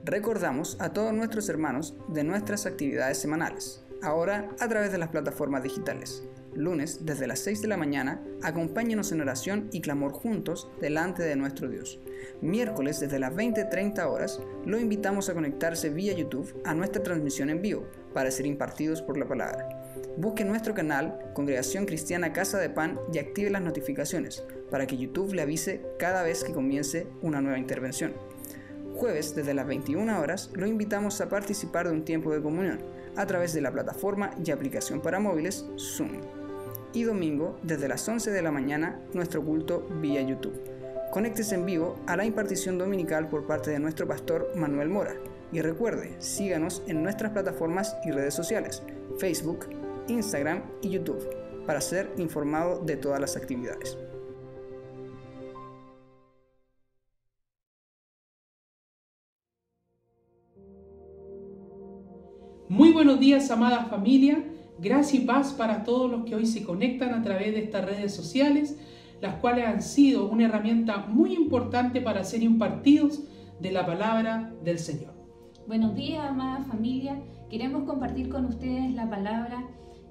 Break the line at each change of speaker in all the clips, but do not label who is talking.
Recordamos a todos nuestros hermanos de nuestras actividades semanales, ahora a través de las plataformas digitales. Lunes, desde las 6 de la mañana, acompáñenos en oración y clamor juntos delante de nuestro Dios. Miércoles, desde las 20:30 horas, lo invitamos a conectarse vía YouTube a nuestra transmisión en vivo para ser impartidos por la palabra. Busque nuestro canal Congregación Cristiana Casa de Pan y active las notificaciones para que YouTube le avise cada vez que comience una nueva intervención. Jueves, desde las 21 horas, lo invitamos a participar de un tiempo de comunión a través de la plataforma y aplicación para móviles Zoom. Y domingo, desde las 11 de la mañana, nuestro culto vía YouTube. Conéctese en vivo a la impartición dominical por parte de nuestro pastor Manuel Mora. Y recuerde, síganos en nuestras plataformas y redes sociales, Facebook, Instagram y YouTube, para ser informado de todas las actividades.
Muy buenos días, amada familia. Gracia y paz para todos los que hoy se conectan a través de estas redes sociales, las cuales han sido una herramienta muy importante para ser impartidos de la palabra del Señor.
Buenos días, amada familia. Queremos compartir con ustedes la palabra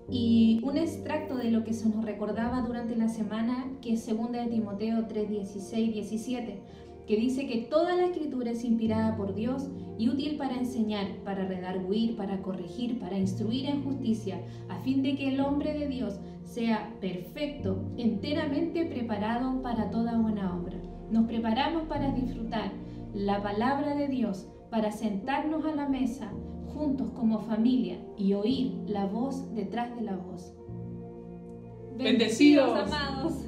y un extracto de lo que se nos recordaba durante la semana, que es 2 de Timoteo 3:16-17, que dice que toda la escritura es inspirada por Dios y útil para enseñar, para redarguir, para corregir, para instruir en justicia, a fin de que el hombre de Dios sea perfecto, enteramente preparado para toda buena obra. Nos preparamos para disfrutar la palabra de Dios, para sentarnos a la mesa juntos como familia y oír la voz detrás de la voz.
Bendecidos,
amados.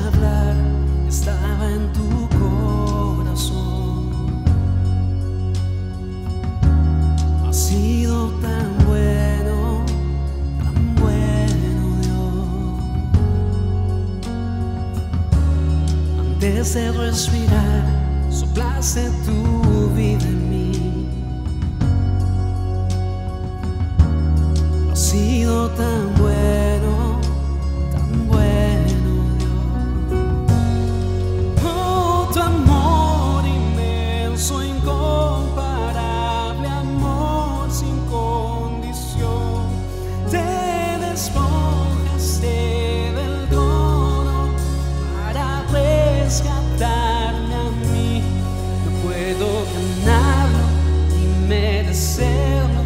hablar estaba en tu corazón. Has sido tan bueno Dios. Antes de respirar, soplaste tu vida en mí. Has sido tan bueno Dios. Oh, tu amor inmenso, incomparable, amor sin condición. Te despojaste del trono para rescatarme a mí. No puedo ganarlo ni merecerlo.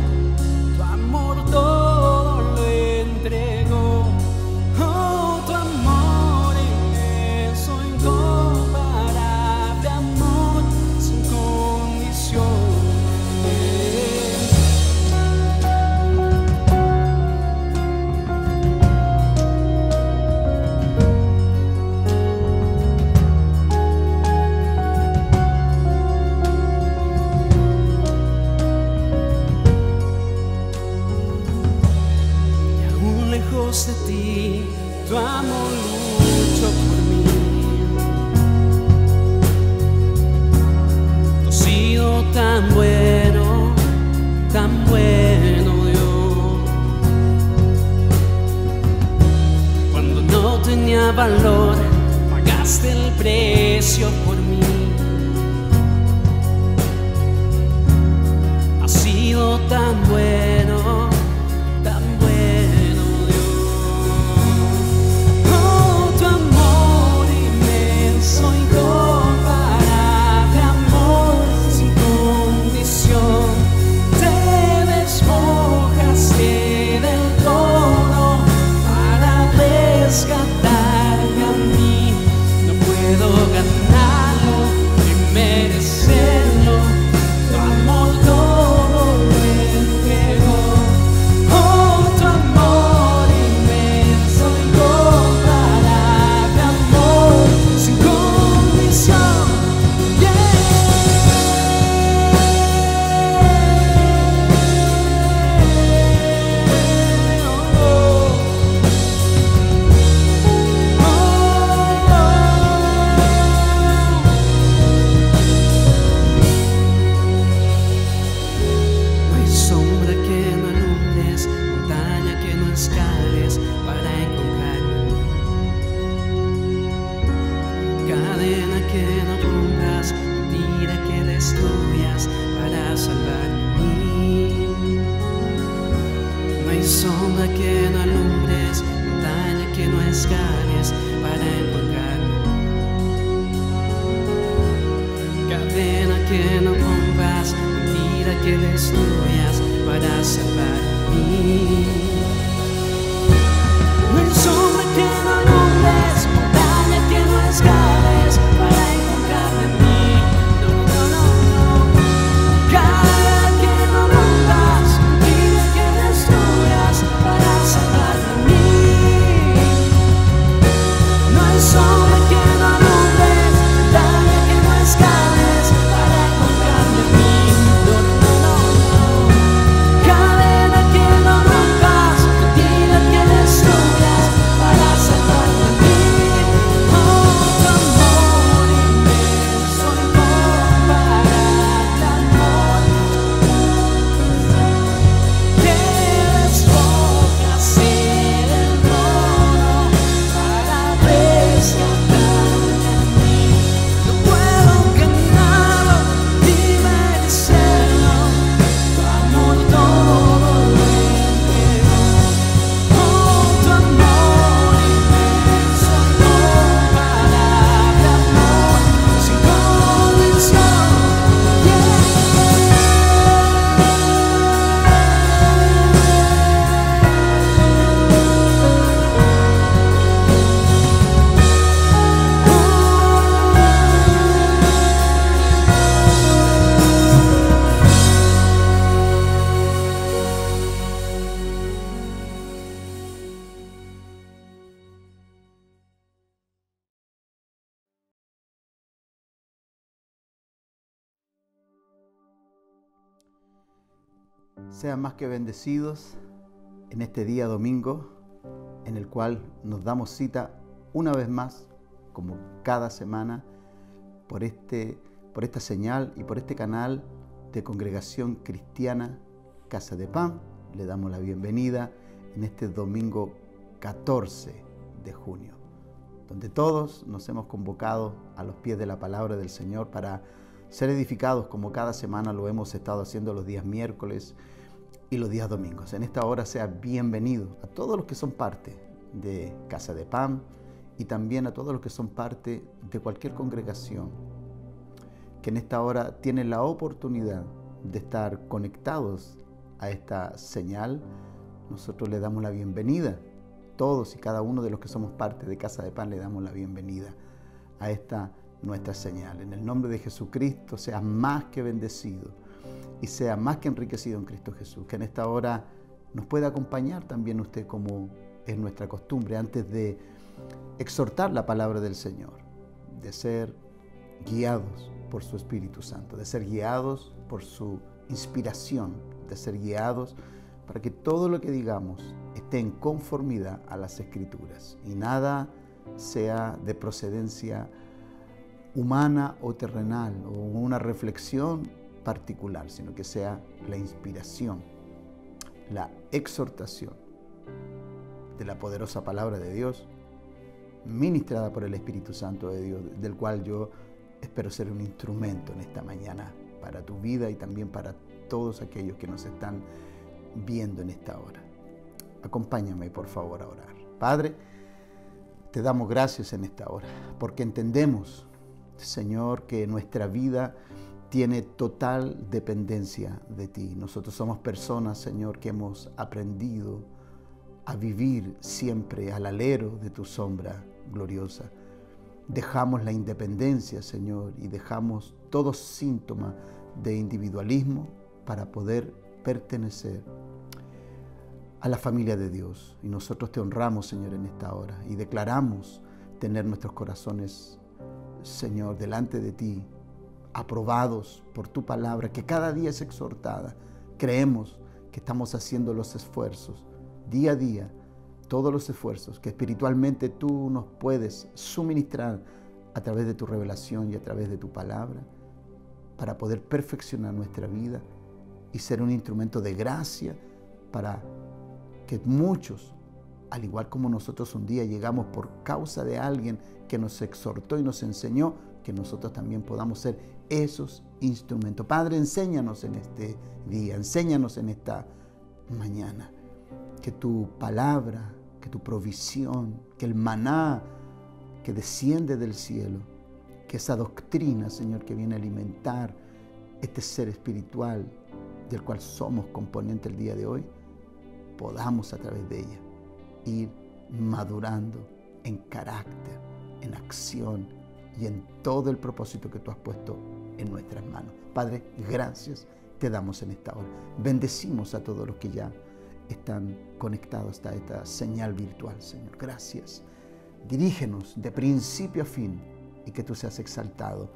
Tu amor todo lo entregó. Oh, tu amor inmenso, incomparable, amor sin condición. Y aún lejos de ti, tu amor luchó por mí. Tú has sido tan bueno Dios. Cuando no tenía valor, pagaste el precio por mí. Has sido tan bueno Dios. Oh, tu amor inmenso, incomparable, amor sin condición. Te despojaste del trono para rescatarme a mí. No puedo ganarlo ni merecerlo. Tu amor todo lo entregó. Oh, tu amor inmenso, incomparable, amor sin condición. No hay sombra que no alumbres, montaña que no escales para encontrarme. Cadena que no pongas, mentira que destruyas para salvarme a mí. No hay sombra que no alumbres, montaña que no escales para encontrarme. Cadena que no pongas, mentira que destruyas para salvarme a mí. No hay sombra que no alumbres, montaña que no escales para encontrarme a mí. No, no, no, no. Cadena que no pongas, mentira que destruyas para salvarme a mí. No hay sombra que no alumbres, montaña que no escales para encontrarme a mí. No, no, no, no.
Sean más que bendecidos en este día domingo, en el cual nos damos cita una vez más, como cada semana, por esta señal y por este canal de Congregación Cristiana Casa de Pan. Le damos la bienvenida en este domingo 14 de junio, donde todos nos hemos convocado a los pies de la palabra del Señor para ser edificados como cada semana lo hemos estado haciendo los días miércoles y los días domingos. En esta hora sea bienvenido a todos los que son parte de Casa de Pan y también a todos los que son parte de cualquier congregación que en esta hora tienen la oportunidad de estar conectados a esta señal. Nosotros le damos la bienvenida. Todos y cada uno de los que somos parte de Casa de Pan le damos la bienvenida a esta nuestra señal. En el nombre de Jesucristo, sea más que bendecido y sea más que enriquecido en Cristo Jesús. Que en esta hora nos pueda acompañar también usted, como es nuestra costumbre, antes de exhortar la palabra del Señor, de ser guiados por su Espíritu Santo, de ser guiados por su inspiración, de ser guiados para que todo lo que digamos esté en conformidad a las Escrituras y nada sea de procedencia humana o terrenal o una reflexión particular, sino que sea la inspiración, la exhortación de la poderosa palabra de Dios, ministrada por el Espíritu Santo de Dios, del cual yo espero ser un instrumento en esta mañana para tu vida y también para todos aquellos que nos están viendo en esta hora. Acompáñame, por favor, a orar. Padre, te damos gracias en esta hora, porque entendemos, Señor, que nuestra vida tiene total dependencia de ti. Nosotros somos personas, Señor, que hemos aprendido a vivir siempre al alero de tu sombra gloriosa. Dejamos la independencia, Señor, y dejamos todo síntoma de individualismo para poder pertenecer a la familia de Dios. Y nosotros te honramos, Señor, en esta hora y declaramos tener nuestros corazones, Señor, delante de ti, aprobados por tu palabra, que cada día es exhortada. Creemos que estamos haciendo los esfuerzos, día a día, todos los esfuerzos que espiritualmente tú nos puedes suministrar a través de tu revelación y a través de tu palabra, para poder perfeccionar nuestra vida y ser un instrumento de gracia para que muchos, al igual como nosotros un día llegamos por causa de alguien que nos exhortó y nos enseñó, que nosotros también podamos ser esos instrumentos. Padre, enséñanos en este día, enséñanos en esta mañana, que tu palabra, que tu provisión, que el maná que desciende del cielo, que esa doctrina, Señor, que viene a alimentar este ser espiritual del cual somos componente el día de hoy, podamos a través de ella ir madurando en carácter, en acción y en todo el propósito que tú has puesto en nuestras manos. Padre, gracias te damos en esta hora. Bendecimos a todos los que ya están conectados a esta señal virtual, Señor. Gracias. Dirígenos de principio a fin y que tú seas exaltado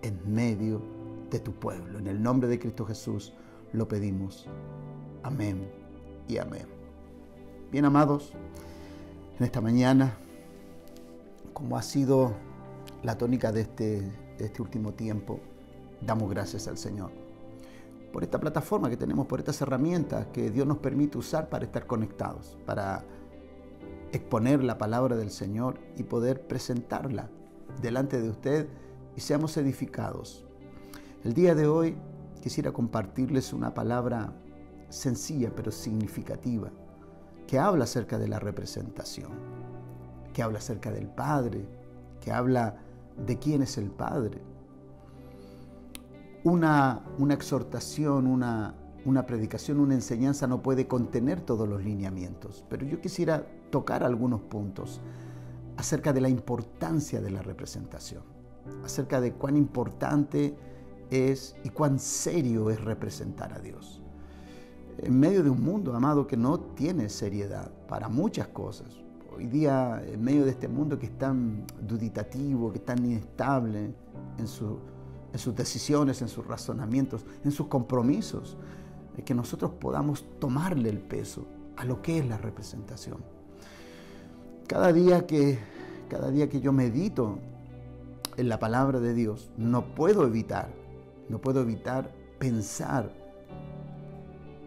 en medio de tu pueblo. En el nombre de Cristo Jesús lo pedimos. Amén y amén. Bien, amados, en esta mañana, como ha sido la tónica de este último tiempo, damos gracias al Señor por esta plataforma que tenemos, por estas herramientas que Dios nos permite usar para estar conectados, para exponer la palabra del Señor y poder presentarla delante de usted y seamos edificados. El día de hoy quisiera compartirles una palabra sencilla pero significativa que habla acerca de la representación, que habla acerca del Padre, que habla de quién es el Padre. Una exhortación, una predicación, una enseñanza no puede contener todos los lineamientos, pero yo quisiera tocar algunos puntos acerca de la importancia de la representación, acerca de cuán importante es y cuán serio es representar a Dios. En medio de un mundo, amado, que no tiene seriedad para muchas cosas. Hoy día, en medio de este mundo que es tan duditativo, que es tan inestable en sus decisiones, en sus razonamientos, en sus compromisos, es que nosotros podamos tomarle el peso a lo que es la representación. Cada día que yo medito en la palabra de Dios, no puedo evitar pensar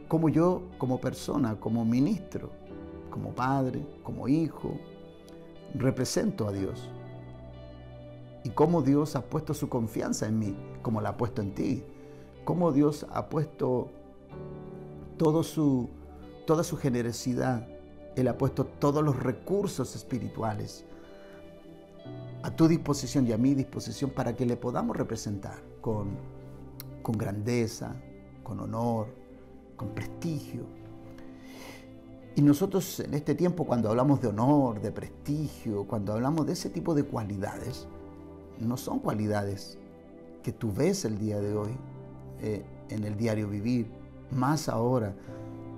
cómo yo, como persona, como ministro, como padre, como hijo, represento a Dios. Y cómo Dios ha puesto su confianza en mí, como la ha puesto en ti. Cómo Dios ha puesto toda su generosidad. Él ha puesto todos los recursos espirituales a tu disposición y a mi disposición para que le podamos representar con grandeza, con honor, con prestigio. Y nosotros en este tiempo, cuando hablamos de honor, de prestigio, cuando hablamos de ese tipo de cualidades, no son cualidades que tú ves el día de hoy en el diario vivir, más ahora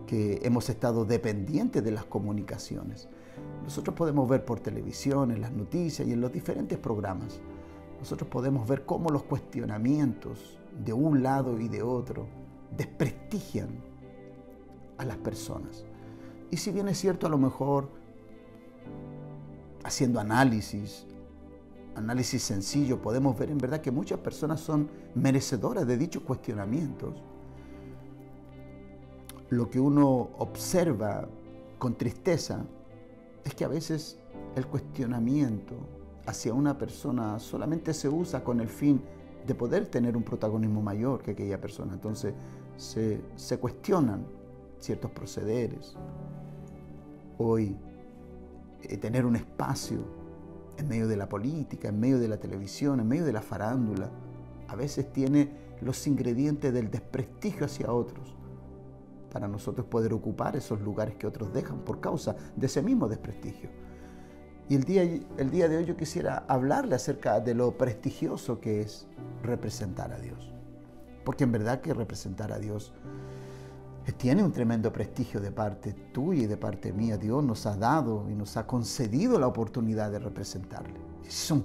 que hemos estado dependientes de las comunicaciones. Nosotros podemos ver por televisión, en las noticias y en los diferentes programas. Nosotros podemos ver cómo los cuestionamientos de un lado y de otro desprestigian a las personas. Y si bien es cierto, a lo mejor haciendo análisis sencillo, podemos ver en verdad que muchas personas son merecedoras de dichos cuestionamientos. Lo que uno observa con tristeza es que a veces el cuestionamiento hacia una persona solamente se usa con el fin de poder tener un protagonismo mayor que aquella persona. Entonces se cuestionan ciertos procederes. Hoy, tener un espacio en medio de la política, en medio de la televisión, en medio de la farándula, a veces tiene los ingredientes del desprestigio hacia otros, para nosotros poder ocupar esos lugares que otros dejan por causa de ese mismo desprestigio. Y el día de hoy yo quisiera hablarle acerca de lo prestigioso que es representar a Dios. Porque en verdad que representar a Dios tiene un tremendo prestigio de parte tuya y de parte mía. Dios nos ha dado y nos ha concedido la oportunidad de representarle. Ese es un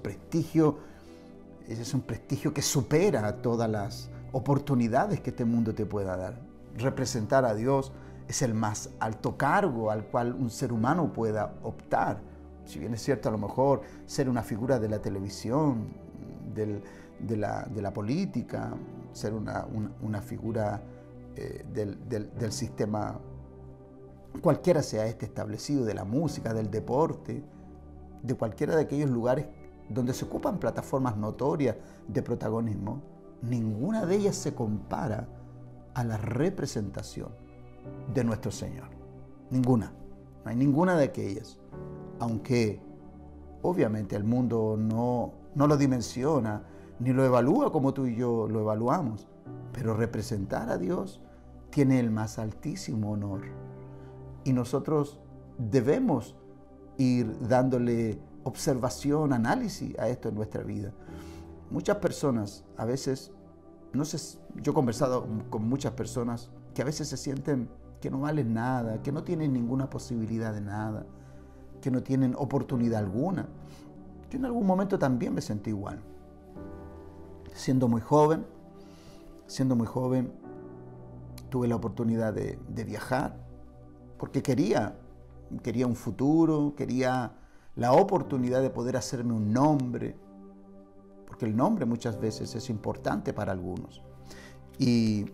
prestigio que supera todas las oportunidades que este mundo te pueda dar. Representar a Dios es el más alto cargo al cual un ser humano pueda optar. Si bien es cierto, a lo mejor ser una figura de la televisión, de la política, ser una figura del sistema, cualquiera sea este establecido, de la música, del deporte, de cualquiera de aquellos lugares donde se ocupan plataformas notorias de protagonismo, ninguna de ellas se compara a la representación de nuestro Señor. Ninguna. No hay ninguna de aquellas. Aunque obviamente el mundo no lo dimensiona ni lo evalúa como tú y yo lo evaluamos, pero representar a Dios tiene el más altísimo honor. Y nosotros debemos ir dándole observación, análisis a esto en nuestra vida. Muchas personas, a veces, no sé, yo he conversado con muchas personas que a veces se sienten que no valen nada, que no tienen ninguna posibilidad de nada, que no tienen oportunidad alguna. Yo en algún momento también me sentí igual. Siendo muy joven, tuve la oportunidad de viajar porque quería un futuro, quería la oportunidad de poder hacerme un nombre, porque el nombre muchas veces es importante para algunos. Y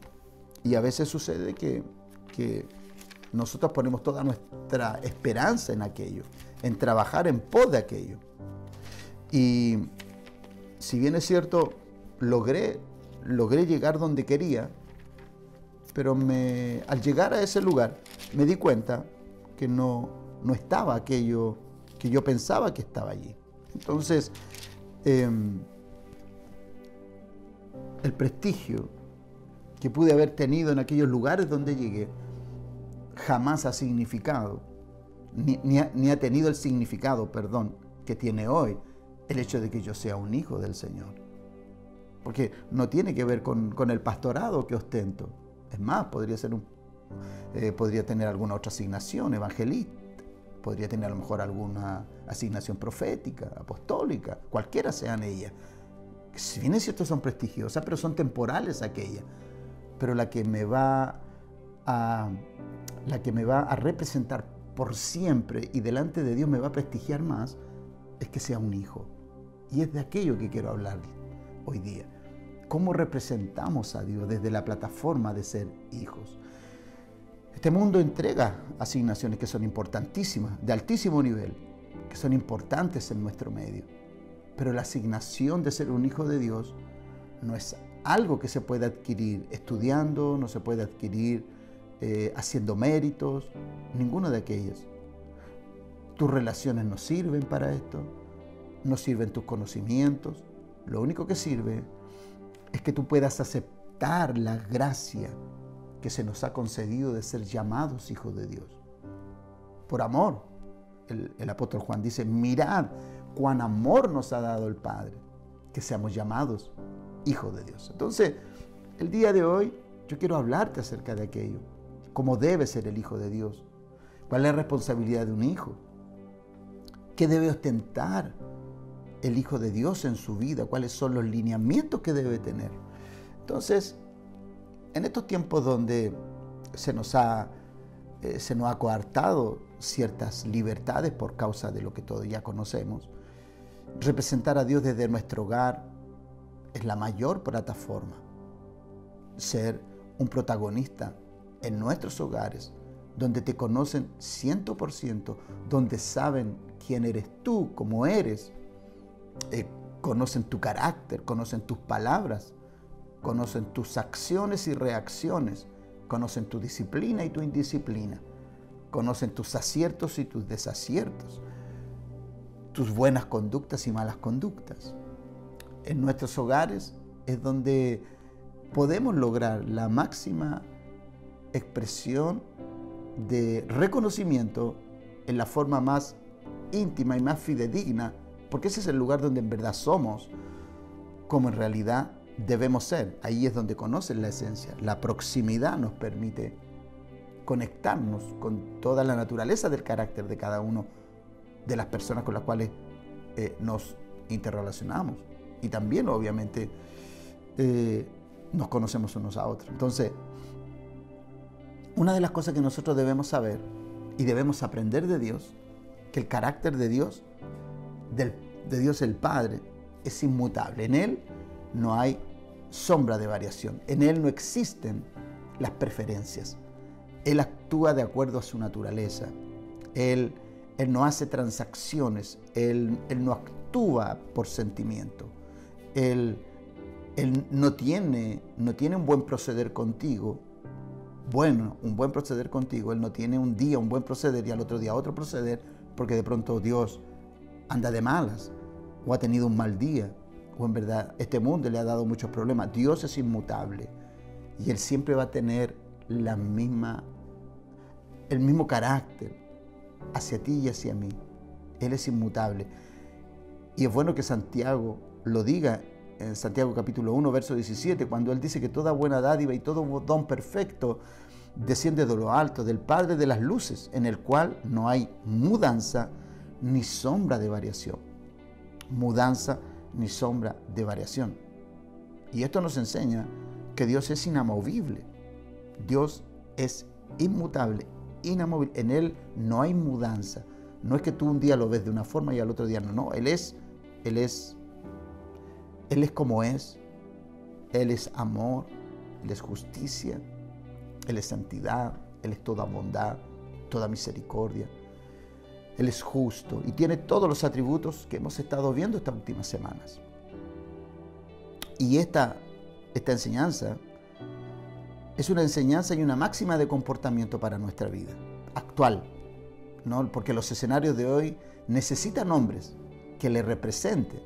a veces sucede que nosotros ponemos toda nuestra esperanza en aquello, en trabajar en pos de aquello. Y si bien es cierto, logré llegar donde quería, pero al llegar a ese lugar me di cuenta que no estaba aquello que yo pensaba que estaba allí. Entonces, el prestigio que pude haber tenido en aquellos lugares donde llegué jamás ha significado, ni ha tenido el significado, que tiene hoy el hecho de que yo sea un hijo del Señor. Porque no tiene que ver con el pastorado que ostento. Es más, podría tener alguna otra asignación evangelista, podría tener a lo mejor alguna asignación profética, apostólica, cualquiera sean ellas. Si bien es cierto son prestigiosas, pero son temporales aquellas. Pero la que me va la que me va a representar por siempre y delante de Dios me va a prestigiar más, es que sea un hijo. Y es de aquello que quiero hablar hoy día. ¿Cómo representamos a Dios desde la plataforma de ser hijos? Este mundo entrega asignaciones que son importantísimas, de altísimo nivel, que son importantes en nuestro medio. Pero la asignación de ser un hijo de Dios no es algo que se pueda adquirir estudiando, no se puede adquirir haciendo méritos, ninguna de aquellas. Tus relaciones no sirven para esto, no sirven tus conocimientos. Lo único que sirve es que tú puedas aceptar la gracia que se nos ha concedido de ser llamados hijos de Dios. Por amor, el apóstol Juan dice, mirad cuán amor nos ha dado el Padre, que seamos llamados hijos de Dios. Entonces, el día de hoy yo quiero hablarte acerca de aquello, cómo debe ser el hijo de Dios, cuál es la responsabilidad de un hijo, qué debe ostentar el hijo de Dios en su vida, cuáles son los lineamientos que debe tener. Entonces, en estos tiempos donde se nos ha coartado ciertas libertades por causa de lo que todos ya conocemos, representar a Dios desde nuestro hogar es la mayor plataforma. Ser un protagonista en nuestros hogares, donde te conocen 100%, donde saben quién eres tú, cómo eres, conocen tu carácter, conocen tus palabras, conocen tus acciones y reacciones, conocen tu disciplina y tu indisciplina, conocen tus aciertos y tus desaciertos, tus buenas conductas y malas conductas. En nuestros hogares es donde podemos lograr la máxima expresión de reconocimiento en la forma más íntima y más fidedigna, porque ese es el lugar donde en verdad somos, como en realidad debemos ser. Ahí es donde conocen la esencia. La proximidad nos permite conectarnos con toda la naturaleza del carácter de cada uno de las personas con las cuales nos interrelacionamos. Y también, obviamente, nos conocemos unos a otros. Entonces, una de las cosas que nosotros debemos saber y debemos aprender de Dios, que el carácter de Dios, de Dios el Padre, es inmutable. En Él no hay sombra de variación. En Él no existen las preferencias. Él actúa de acuerdo a su naturaleza. Él no hace transacciones. Él no actúa por sentimiento. Él no tiene un buen proceder contigo. Un buen proceder contigo. Él no tiene un día un buen proceder y al otro día otro proceder, porque de pronto Dios anda de malas o ha tenido un mal día, o en verdad este mundo le ha dado muchos problemas. Dios es inmutable y Él siempre va a tener el mismo carácter hacia ti y hacia mí. Él es inmutable. Y es bueno que Santiago lo diga en Santiago capítulo 1, verso 17, cuando Él dice que toda buena dádiva y todo don perfecto desciende de lo alto, del Padre de las luces, en el cual no hay mudanza ni sombra de variación. Mudanza ni sombra de variación. Y esto nos enseña que Dios es inamovible. Dios es inmutable, inamovible. En Él no hay mudanza. No es que tú un día lo ves de una forma y al otro día no. No, Él es como es. Él es amor, Él es justicia, Él es santidad, Él es toda bondad, toda misericordia. Él es justo y tiene todos los atributos que hemos estado viendo estas últimas semanas. Y esta enseñanza es una enseñanza y una máxima de comportamiento para nuestra vida actual, ¿no? Porque los escenarios de hoy necesitan hombres que le representen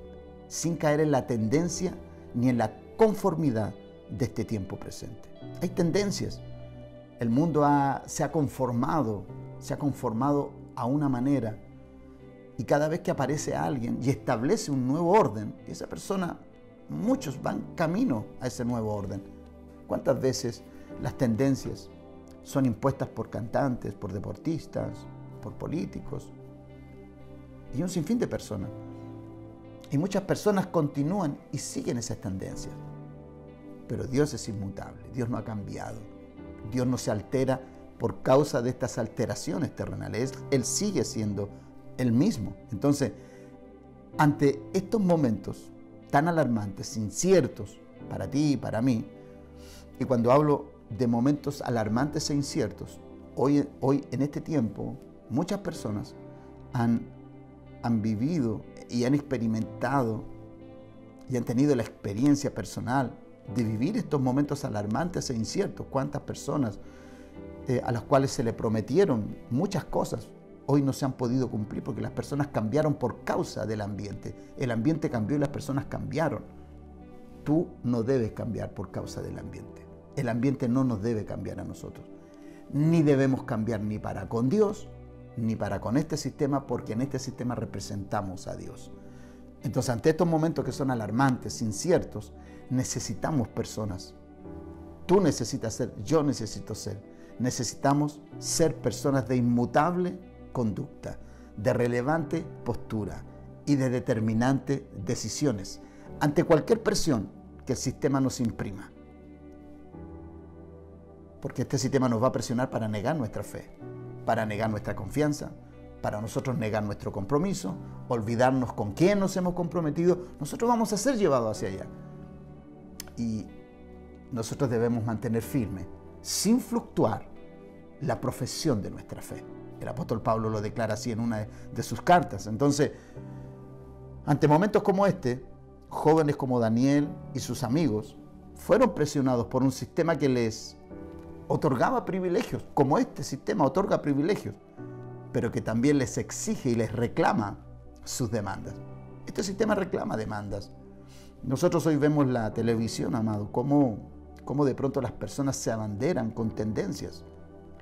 sin caer en la tendencia ni en la conformidad de este tiempo presente. Hay tendencias. El mundo se ha conformado a una manera, y cada vez que aparece alguien y establece un nuevo orden, y esa persona, muchos van camino a ese nuevo orden. ¿Cuántas veces las tendencias son impuestas por cantantes, por deportistas, por políticos y un sinfín de personas? Y muchas personas continúan y siguen esas tendencias. Pero Dios es inmutable, Dios no ha cambiado. Dios no se altera por causa de estas alteraciones terrenales. Él sigue siendo el mismo. Entonces, ante estos momentos tan alarmantes, inciertos para ti y para mí, y cuando hablo de momentos alarmantes e inciertos, hoy en este tiempo, muchas personas han vivido y han experimentado y han tenido la experiencia personal de vivir estos momentos alarmantes e inciertos. ¿Cuántas personas a las cuales se le prometieron muchas cosas hoy no se han podido cumplir porque las personas cambiaron por causa del ambiente? El ambiente cambió y las personas cambiaron. Tú no debes cambiar por causa del ambiente. El ambiente no nos debe cambiar a nosotros. Ni debemos cambiar ni para con Dios, ni para con este sistema, porque en este sistema representamos a Dios. Entonces, ante estos momentos que son alarmantes, inciertos, necesitamos personas. Tú necesitas ser, yo necesito ser. Necesitamos ser personas de inmutable conducta, de relevante postura y de determinante decisiones ante cualquier presión que el sistema nos imprima. Porque este sistema nos va a presionar para negar nuestra fe, para negar nuestra confianza, para nosotros negar nuestro compromiso, olvidarnos con quién nos hemos comprometido. Nosotros vamos a ser llevados hacia allá. Y nosotros debemos mantener firme, sin fluctuar, la profesión de nuestra fe. El apóstol Pablo lo declara así en una de sus cartas. Entonces, ante momentos como este, jóvenes como Daniel y sus amigos fueron presionados por un sistema que les otorgaba privilegios, como este sistema otorga privilegios, pero que también les exige y les reclama sus demandas. Este sistema reclama demandas. Nosotros hoy vemos la televisión, amado, cómo de pronto las personas se abanderan con tendencias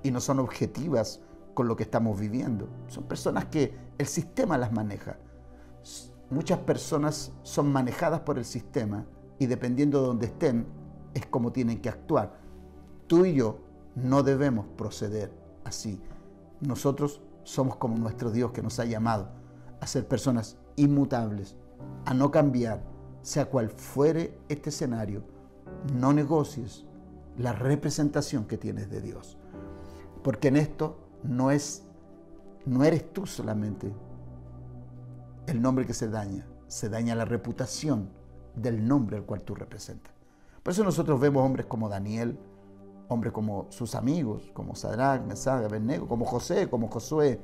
y no son objetivas con lo que estamos viviendo. Son personas que el sistema las maneja. Muchas personas son manejadas por el sistema y dependiendo de donde estén, es como tienen que actuar. Tú y yo no debemos proceder así. Nosotros somos como nuestro Dios que nos ha llamado a ser personas inmutables, a no cambiar, sea cual fuere este escenario. No negocies la representación que tienes de Dios. Porque en esto no eres tú solamente el nombre que se daña la reputación del nombre al cual tú representas. Por eso nosotros vemos hombres como Daniel, hombres como sus amigos, como Sadrach, Mesach, Abednego, como José, como Josué,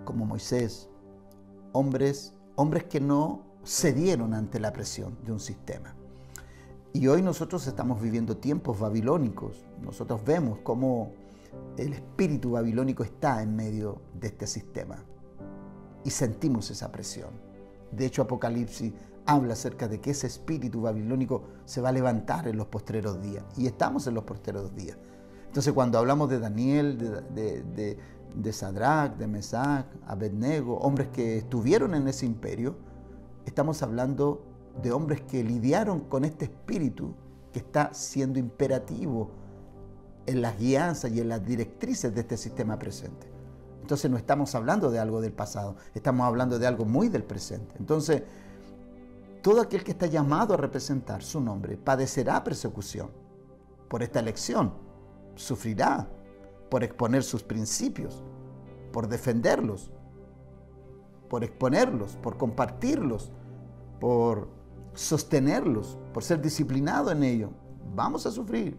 como Moisés, hombres que no cedieron ante la presión de un sistema. Y hoy nosotros estamos viviendo tiempos babilónicos. Nosotros vemos cómo el espíritu babilónico está en medio de este sistema y sentimos esa presión. De hecho, Apocalipsis habla acerca de que ese espíritu babilónico se va a levantar en los postreros días. Y estamos en los postreros días. Entonces, cuando hablamos de Daniel, de Sadrach, de Mesach, Abednego, hombres que estuvieron en ese imperio, estamos hablando de hombres que lidiaron con este espíritu que está siendo imperativo en las guianzas y en las directrices de este sistema presente. Entonces no estamos hablando de algo del pasado, estamos hablando de algo muy del presente. Entonces, todo aquel que está llamado a representar su nombre padecerá persecución por esta elección, sufrirá por exponer sus principios, por defenderlos, por exponerlos, por compartirlos, por sostenerlos, por ser disciplinado en ello. Vamos a sufrir.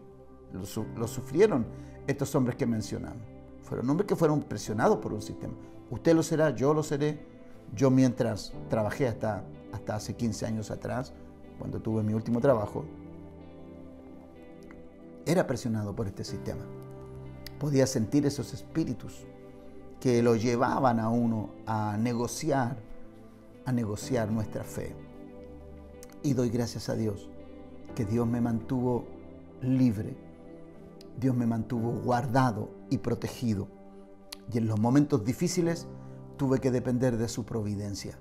Lo sufrieron estos hombres que mencionamos. Fueron hombres que fueron presionados por un sistema. Usted lo será, yo lo seré. Yo mientras trabajé hasta hace 15 años atrás, cuando tuve mi último trabajo, era presionado por este sistema. Podía sentir esos espíritus que lo llevaban a uno a negociar nuestra fe. Y doy gracias a Dios que Dios me mantuvo libre, Dios me mantuvo guardado y protegido. Y en los momentos difíciles tuve que depender de su providencia.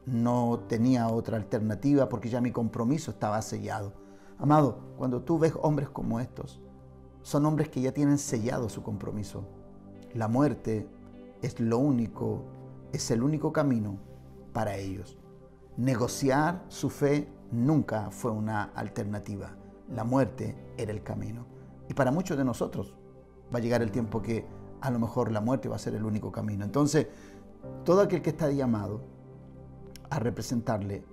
No tenía otra alternativa porque ya mi compromiso estaba sellado. Amado, cuando tú ves hombres como estos, son hombres que ya tienen sellado su compromiso. La muerte es el único camino para ellos. Negociar su fe nunca fue una alternativa. La muerte era el camino. Y para muchos de nosotros va a llegar el tiempo que a lo mejor la muerte va a ser el único camino. Entonces, todo aquel que está llamado a representarle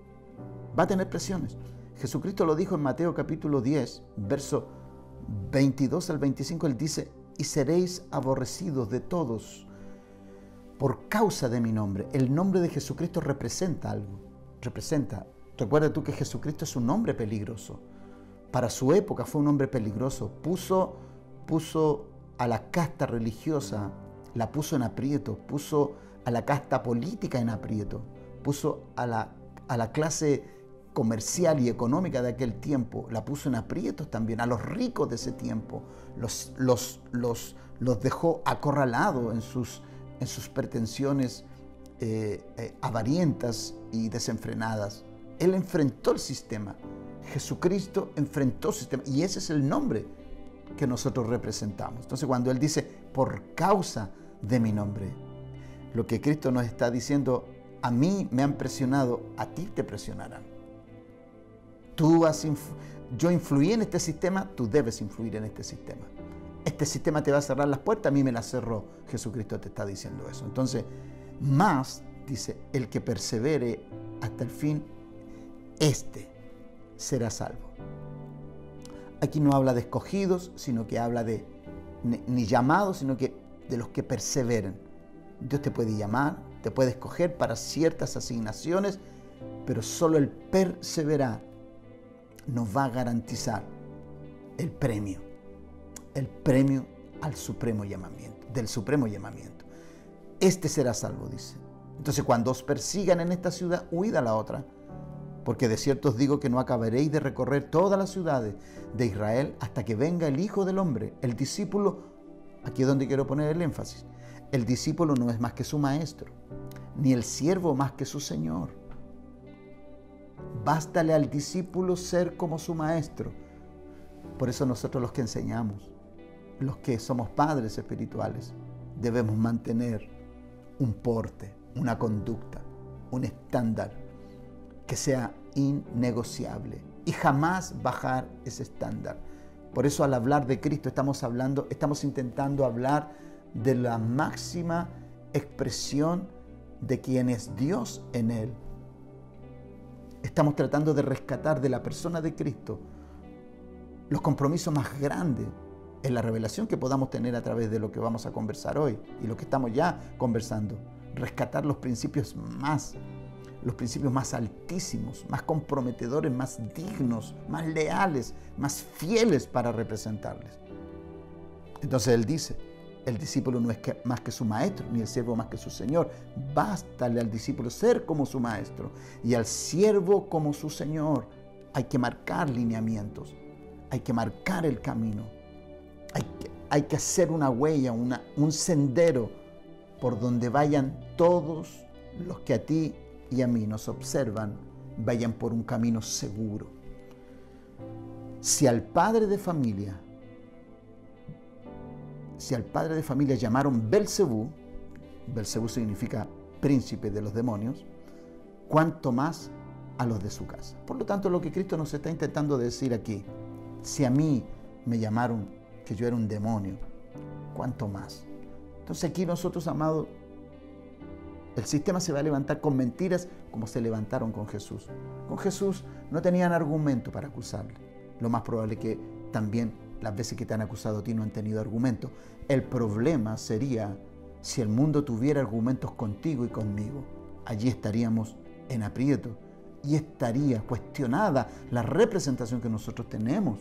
va a tener presiones. Jesucristo lo dijo en Mateo capítulo 10, verso 22 al 25. Él dice: y seréis aborrecidos de todos por causa de mi nombre. El nombre de Jesucristo representa algo. Recuerda tú que Jesucristo es un hombre peligroso. Para su época fue un hombre peligroso. Puso a la casta religiosa, la puso en aprieto. Puso a la casta política en aprieto. Puso a la clase comercial y económica de aquel tiempo, la puso en aprietos también. A los ricos de ese tiempo los dejó acorralados en sus pretensiones avarientas y desenfrenadas. Él enfrentó el sistema. Jesucristo enfrentó el sistema. Y ese es el nombre que nosotros representamos. Entonces, cuando Él dice, por causa de mi nombre, lo que Cristo nos está diciendo: a mí me han presionado, a ti te presionarán. Yo influí en este sistema, tú debes influir en este sistema. Este sistema te va a cerrar las puertas, a mí me las cerró. Jesucristo te está diciendo eso. Entonces, más, dice, el que persevere hasta el fin, este será salvo. Aquí no habla de escogidos, sino que habla de, ni llamados, sino que de los que perseveren. Dios te puede llamar, te puede escoger para ciertas asignaciones, pero solo el perseverar nos va a garantizar el premio al supremo llamamiento, del supremo llamamiento. Este será salvo, dice. Entonces, cuando os persigan en esta ciudad, huid a la otra, porque de cierto os digo que no acabaréis de recorrer todas las ciudades de Israel hasta que venga el Hijo del Hombre. El discípulo, aquí es donde quiero poner el énfasis, el discípulo no es más que su maestro, ni el siervo más que su señor. Bástale al discípulo ser como su maestro. Por eso nosotros, los que enseñamos, los que somos padres espirituales, debemos mantener un porte, una conducta, un estándar que sea innegociable y jamás bajar ese estándar. Por eso, al hablar de Cristo, estamos intentando hablar de la máxima expresión de quién es Dios en Él. Estamos tratando de rescatar de la persona de Cristo los compromisos más grandes en la revelación que podamos tener a través de lo que vamos a conversar hoy y lo que estamos ya conversando. Rescatar los principios más altísimos, más comprometedores, más dignos, más leales, más fieles para representarles. Entonces Él dice: el discípulo no es más que su maestro, ni el siervo más que su señor. Bástale al discípulo ser como su maestro y al siervo como su señor. Hay que marcar lineamientos, hay que marcar el camino, hay que hacer una huella, un sendero por donde vayan todos los que a ti y a mí nos observan, vayan por un camino seguro. Si al padre de familia llamaron Belcebú, Belcebú significa príncipe de los demonios, cuánto más a los de su casa. Por lo tanto, lo que Cristo nos está intentando decir aquí: si a mí me llamaron que yo era un demonio, cuánto más. Entonces aquí nosotros, amados, el sistema se va a levantar con mentiras como se levantaron con Jesús. Con Jesús no tenían argumento para acusarle. Lo más probable es que también las veces que te han acusado a ti no han tenido argumento. El problema sería si el mundo tuviera argumentos contigo y conmigo. Allí estaríamos en aprieto y estaría cuestionada la representación que nosotros tenemos.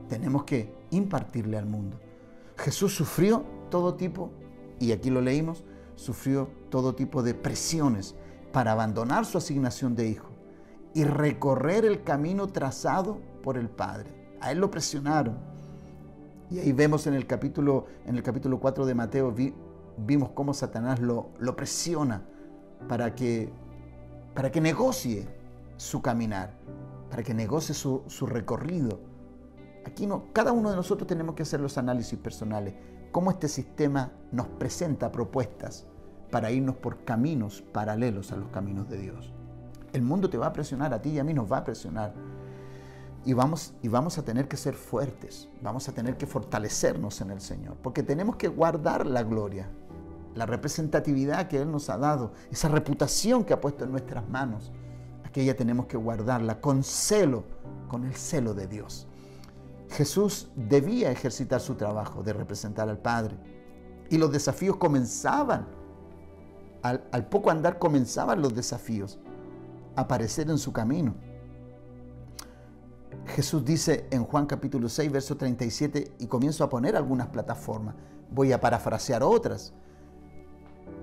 Tenemos que impartirle al mundo. Jesús sufrió todo tipo, y aquí lo leímos, sufrió todo tipo de presiones para abandonar su asignación de hijo y recorrer el camino trazado por el Padre. A Él lo presionaron. Y ahí vemos en el capítulo 4 de Mateo, vimos cómo Satanás lo presiona para que negocie su caminar, para que negocie su recorrido. Aquí cada uno de nosotros tenemos que hacer los análisis personales. Cómo este sistema nos presenta propuestas para irnos por caminos paralelos a los caminos de Dios. El mundo te va a presionar, a ti y a mí nos va a presionar. y vamos a tener que ser fuertes, vamos a tener que fortalecernos en el Señor, porque tenemos que guardar la gloria, la representatividad que Él nos ha dado, esa reputación que ha puesto en nuestras manos, aquella tenemos que guardarla con celo, con el celo de Dios. Jesús debía ejercitar su trabajo de representar al Padre, y los desafíos comenzaban, al poco andar comenzaban los desafíos a aparecer en su camino. Jesús dice en Juan capítulo 6, verso 37, y comienzo a poner algunas plataformas, voy a parafrasear otras.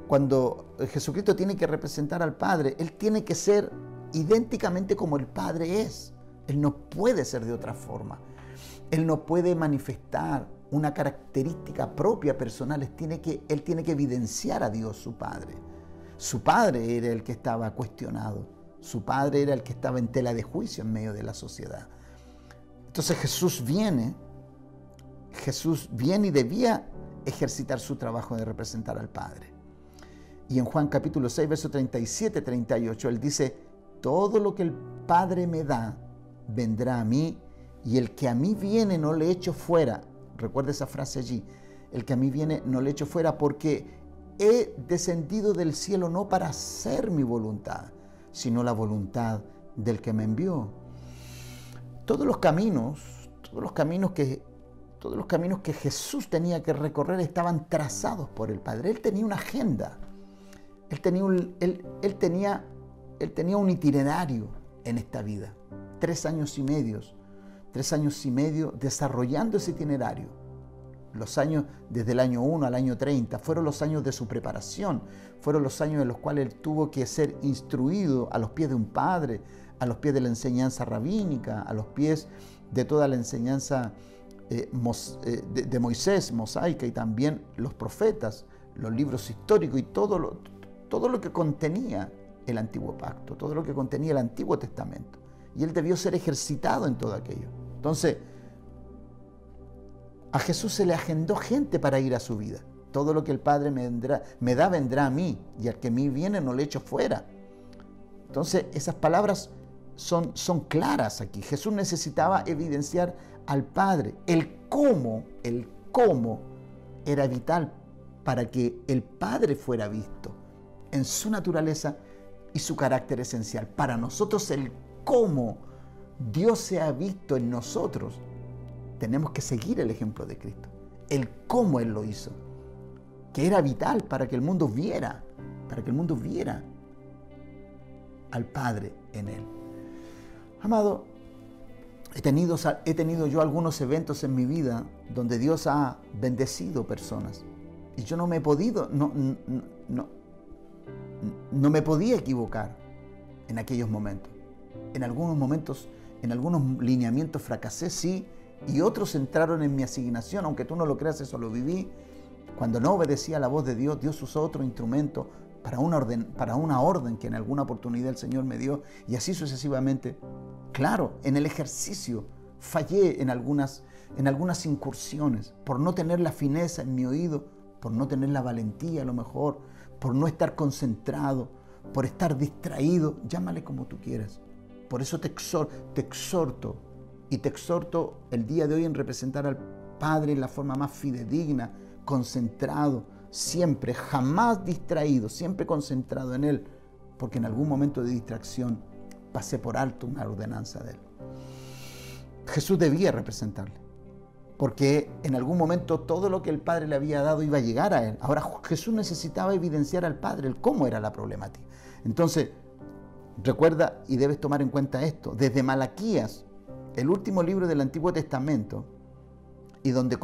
Cuando Jesucristo tiene que representar al Padre, Él tiene que ser idénticamente como el Padre es. Él no puede ser de otra forma. Él no puede manifestar una característica propia personal. Él tiene que evidenciar a Dios, su Padre. Su Padre era el que estaba cuestionado. Su Padre era el que estaba en tela de juicio en medio de la sociedad. Entonces Jesús viene y debía ejercitar su trabajo de representar al Padre. Y en Juan capítulo 6, verso 37, 38, Él dice, todo lo que el Padre me da, vendrá a mí, y el que a mí viene no le echo fuera. Recuerda esa frase allí, el que a mí viene no le echo fuera, porque he descendido del cielo no para hacer mi voluntad, sino la voluntad del que me envió. Todos los caminos que Jesús tenía que recorrer estaban trazados por el Padre. Él tenía una agenda, él tenía un itinerario en esta vida. 3 años y medio desarrollando ese itinerario. Los años desde el año 1 al año 30 fueron los años de su preparación, fueron los años en los cuales él tuvo que ser instruido a los pies de un padre, a los pies de la enseñanza rabínica, a los pies de toda la enseñanza de Moisés, mosaica, y también los profetas, los libros históricos y todo lo que contenía el Antiguo Pacto, todo lo que contenía el Antiguo Testamento. Y él debió ser ejercitado en todo aquello. Entonces, a Jesús se le agendó gente para ir a su vida. Todo lo que el Padre me da vendrá a mí, y al que a mí viene no le echo fuera. Entonces, esas palabras son claras aquí. Jesús necesitaba evidenciar al Padre. El cómo era vital para que el Padre fuera visto en su naturaleza y su carácter esencial. Para nosotros, el cómo Dios se ha visto en nosotros, tenemos que seguir el ejemplo de Cristo. El cómo Él lo hizo, que era vital para que el mundo viera al Padre en Él. Amado, he tenido yo algunos eventos en mi vida donde Dios ha bendecido personas, y yo no me podía equivocar en aquellos momentos. En algunos lineamientos fracasé, sí, y otros entraron en mi asignación. Aunque tú no lo creas, eso lo viví. Cuando no obedecía la voz de Dios, Dios usó otro instrumento para una orden que en alguna oportunidad el Señor me dio, y así sucesivamente. Claro, en el ejercicio fallé en algunas incursiones, por no tener la fineza en mi oído, por no tener la valentía a lo mejor, por no estar concentrado, por estar distraído, llámale como tú quieras. Por eso te exhorto el día de hoy en representar al Padre en la forma más fidedigna, concentrado, siempre, jamás distraído, siempre concentrado en Él, porque en algún momento de distracción pasé por alto una ordenanza de Él. Jesús debía representarle, porque en algún momento todo lo que el Padre le había dado iba a llegar a Él. Ahora Jesús necesitaba evidenciar al Padre el cómo era la problemática. Entonces, recuerda y debes tomar en cuenta esto. Desde Malaquías, el último libro del Antiguo Testamento, y donde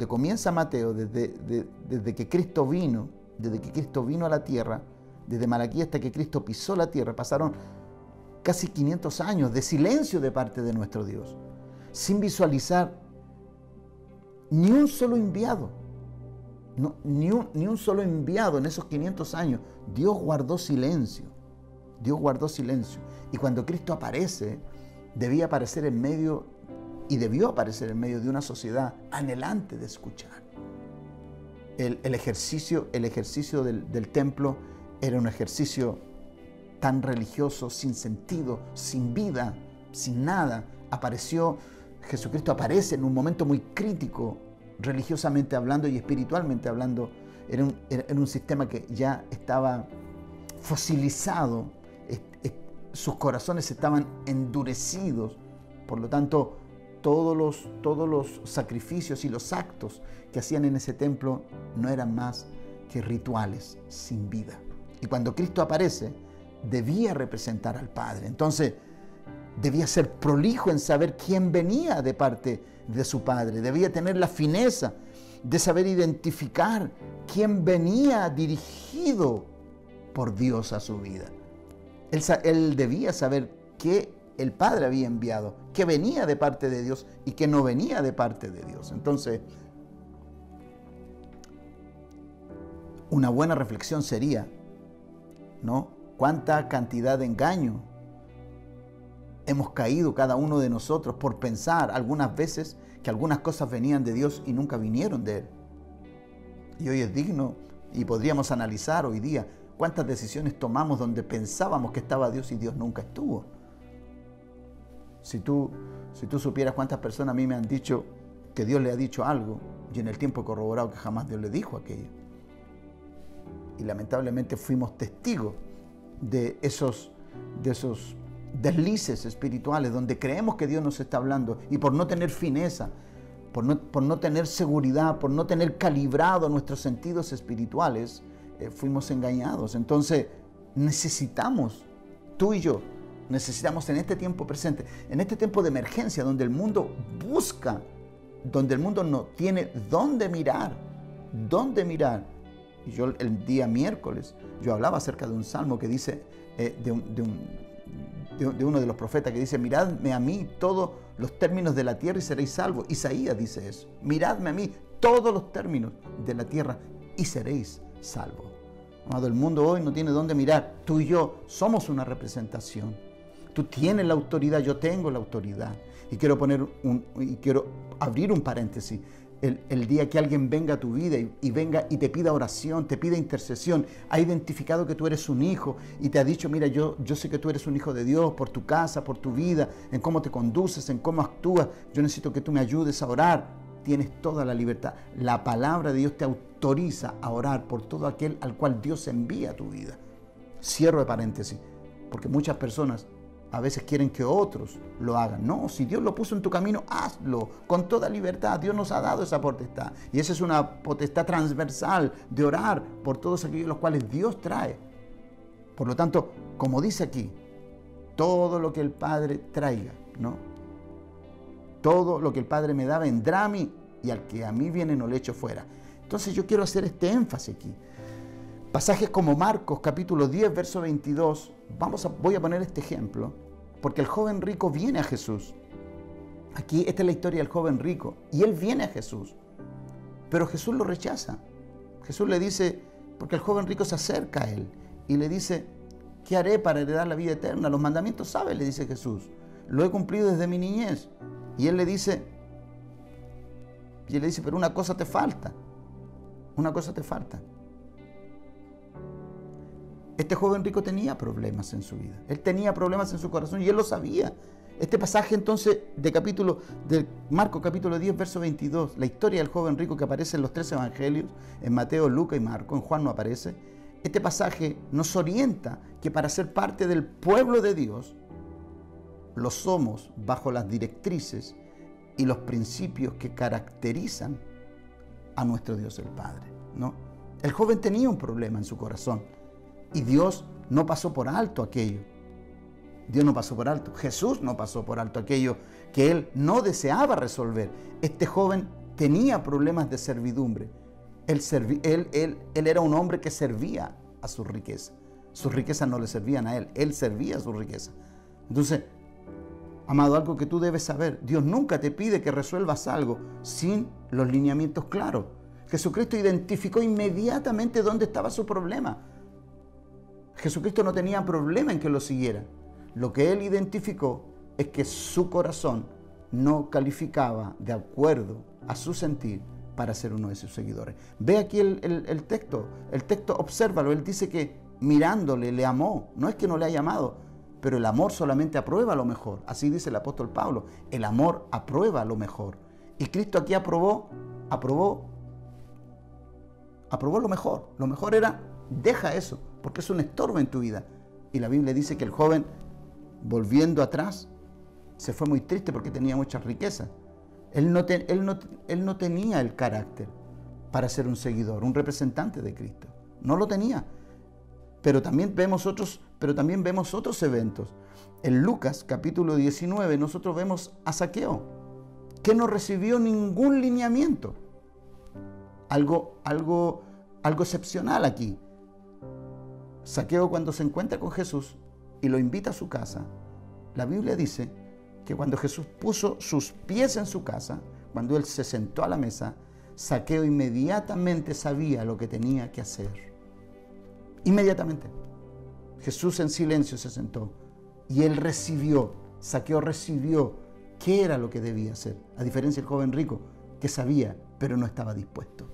comienza Mateo, desde que Cristo vino a la tierra, desde Malaquías hasta que Cristo pisó la tierra, pasaron casi 500 años de silencio de parte de nuestro Dios, sin visualizar ni un solo enviado. No, ni un solo enviado en esos 500 años. Dios guardó silencio. Y cuando Cristo aparece, debió aparecer en medio de una sociedad anhelante de escuchar. El ejercicio del templo era un ejercicio tan religioso, sin sentido, sin vida, sin nada, Jesucristo aparece en un momento muy crítico, religiosamente hablando y espiritualmente hablando. Era un sistema que ya estaba fosilizado, sus corazones estaban endurecidos, por lo tanto todos los sacrificios y los actos que hacían en ese templo no eran más que rituales sin vida. Y cuando Cristo aparece, debía representar al Padre. Entonces, debía ser prolijo en saber quién venía de parte de su Padre. Debía tener la fineza de saber identificar quién venía dirigido por Dios a su vida. Él debía saber que el Padre había enviado, que venía de parte de Dios y que no venía de parte de Dios. Entonces, una buena reflexión sería, ¿no? ¿Cuánta cantidad de engaño hemos caído cada uno de nosotros por pensar algunas veces que algunas cosas venían de Dios y nunca vinieron de Él? Y hoy es digno, y podríamos analizar hoy día, cuántas decisiones tomamos donde pensábamos que estaba Dios y Dios nunca estuvo. Si tú supieras cuántas personas a mí me han dicho que Dios le ha dicho algo, y en el tiempo he corroborado que jamás Dios le dijo aquello. Y lamentablemente fuimos testigos de esos deslices espirituales donde creemos que Dios nos está hablando, y por no tener fineza, por no tener seguridad, por no tener calibrado nuestros sentidos espirituales, fuimos engañados. Entonces necesitamos, tú y yo, necesitamos en este tiempo presente, en este tiempo de emergencia donde el mundo busca, donde el mundo no tiene dónde mirar. Y yo el día miércoles, yo hablaba acerca de un salmo que dice, de uno de los profetas que dice: miradme a mí todos los términos de la tierra y seréis salvos. Isaías dice eso: miradme a mí todos los términos de la tierra y seréis salvos. Amado, el mundo hoy no tiene dónde mirar. Tú y yo somos una representación. Tú tienes la autoridad, yo tengo la autoridad. Y quiero abrir un paréntesis. El día que alguien venga a tu vida y venga y te pida oración, te pida intercesión, ha identificado que tú eres un hijo y te ha dicho: mira, yo sé que tú eres un hijo de Dios por tu casa, por tu vida, en cómo te conduces, en cómo actúas, yo necesito que tú me ayudes a orar. Tienes toda la libertad. La palabra de Dios te autoriza a orar por todo aquel al cual Dios envía a tu vida. Cierro de paréntesis, porque muchas personas a veces quieren que otros lo hagan. No, si Dios lo puso en tu camino, hazlo con toda libertad. Dios nos ha dado esa potestad. Y esa es una potestad transversal de orar por todos aquellos los cuales Dios trae. Por lo tanto, como dice aquí, todo lo que el Padre traiga, ¿no? Todo lo que el Padre me da vendrá a mí, y al que a mí viene no le echo fuera. Entonces yo quiero hacer este énfasis aquí. Pasajes como Marcos capítulo 10, verso 22, voy a poner este ejemplo, porque el joven rico viene a Jesús. Aquí esta es la historia del joven rico, y él viene a Jesús, pero Jesús lo rechaza. Jesús le dice, porque el joven rico se acerca a él, y le dice: ¿qué haré para heredar la vida eterna? Los mandamientos sabes, le dice Jesús, lo he cumplido desde mi niñez. Y él le dice, pero una cosa te falta, Este joven rico tenía problemas en su vida. Él tenía problemas en su corazón y él lo sabía. Este pasaje entonces de Marcos capítulo 10, verso 22, la historia del joven rico que aparece en los 3 evangelios, en Mateo, Lucas y Marcos, en Juan no aparece. Este pasaje nos orienta que para ser parte del pueblo de Dios, lo somos bajo las directrices y los principios que caracterizan a nuestro Dios el Padre, ¿no? El joven tenía un problema en su corazón y Dios no pasó por alto aquello. Dios no pasó por alto. Jesús no pasó por alto aquello que él no deseaba resolver. Este joven tenía problemas de servidumbre. Él era un hombre que servía a su riqueza. Sus riquezas no le servían a él. Él servía a su riqueza. Entonces, amado, algo que tú debes saber: Dios nunca te pide que resuelvas algo sin los lineamientos claros. Jesucristo identificó inmediatamente dónde estaba su problema. Jesucristo no tenía problema en que lo siguieran. Lo que él identificó es que su corazón no calificaba de acuerdo a su sentir para ser uno de sus seguidores. Ve aquí el texto, obsérvalo. Él dice que mirándole le amó. No es que no le haya amado. pero el amor solamente aprueba lo mejor. Así dice el apóstol Pablo, el amor aprueba lo mejor. Y Cristo aquí aprobó lo mejor. Lo mejor era, deja eso, porque es un estorbo en tu vida. Y la Biblia dice que el joven, volviendo atrás, se fue muy triste porque tenía muchas riquezas. Él no tenía el carácter para ser un seguidor, un representante de Cristo. No lo tenía. Pero también vemos otros eventos. En Lucas capítulo 19 nosotros vemos a Zaqueo, que no recibió ningún lineamiento. Algo excepcional aquí. Zaqueo, cuando se encuentra con Jesús y lo invita a su casa, la Biblia dice que cuando Jesús puso sus pies en su casa, cuando él se sentó a la mesa, Zaqueo inmediatamente sabía lo que tenía que hacer. Inmediatamente. Jesús en silencio se sentó y él recibió, Zaqueo recibió qué era lo que debía hacer, a diferencia del joven rico, que sabía, pero no estaba dispuesto.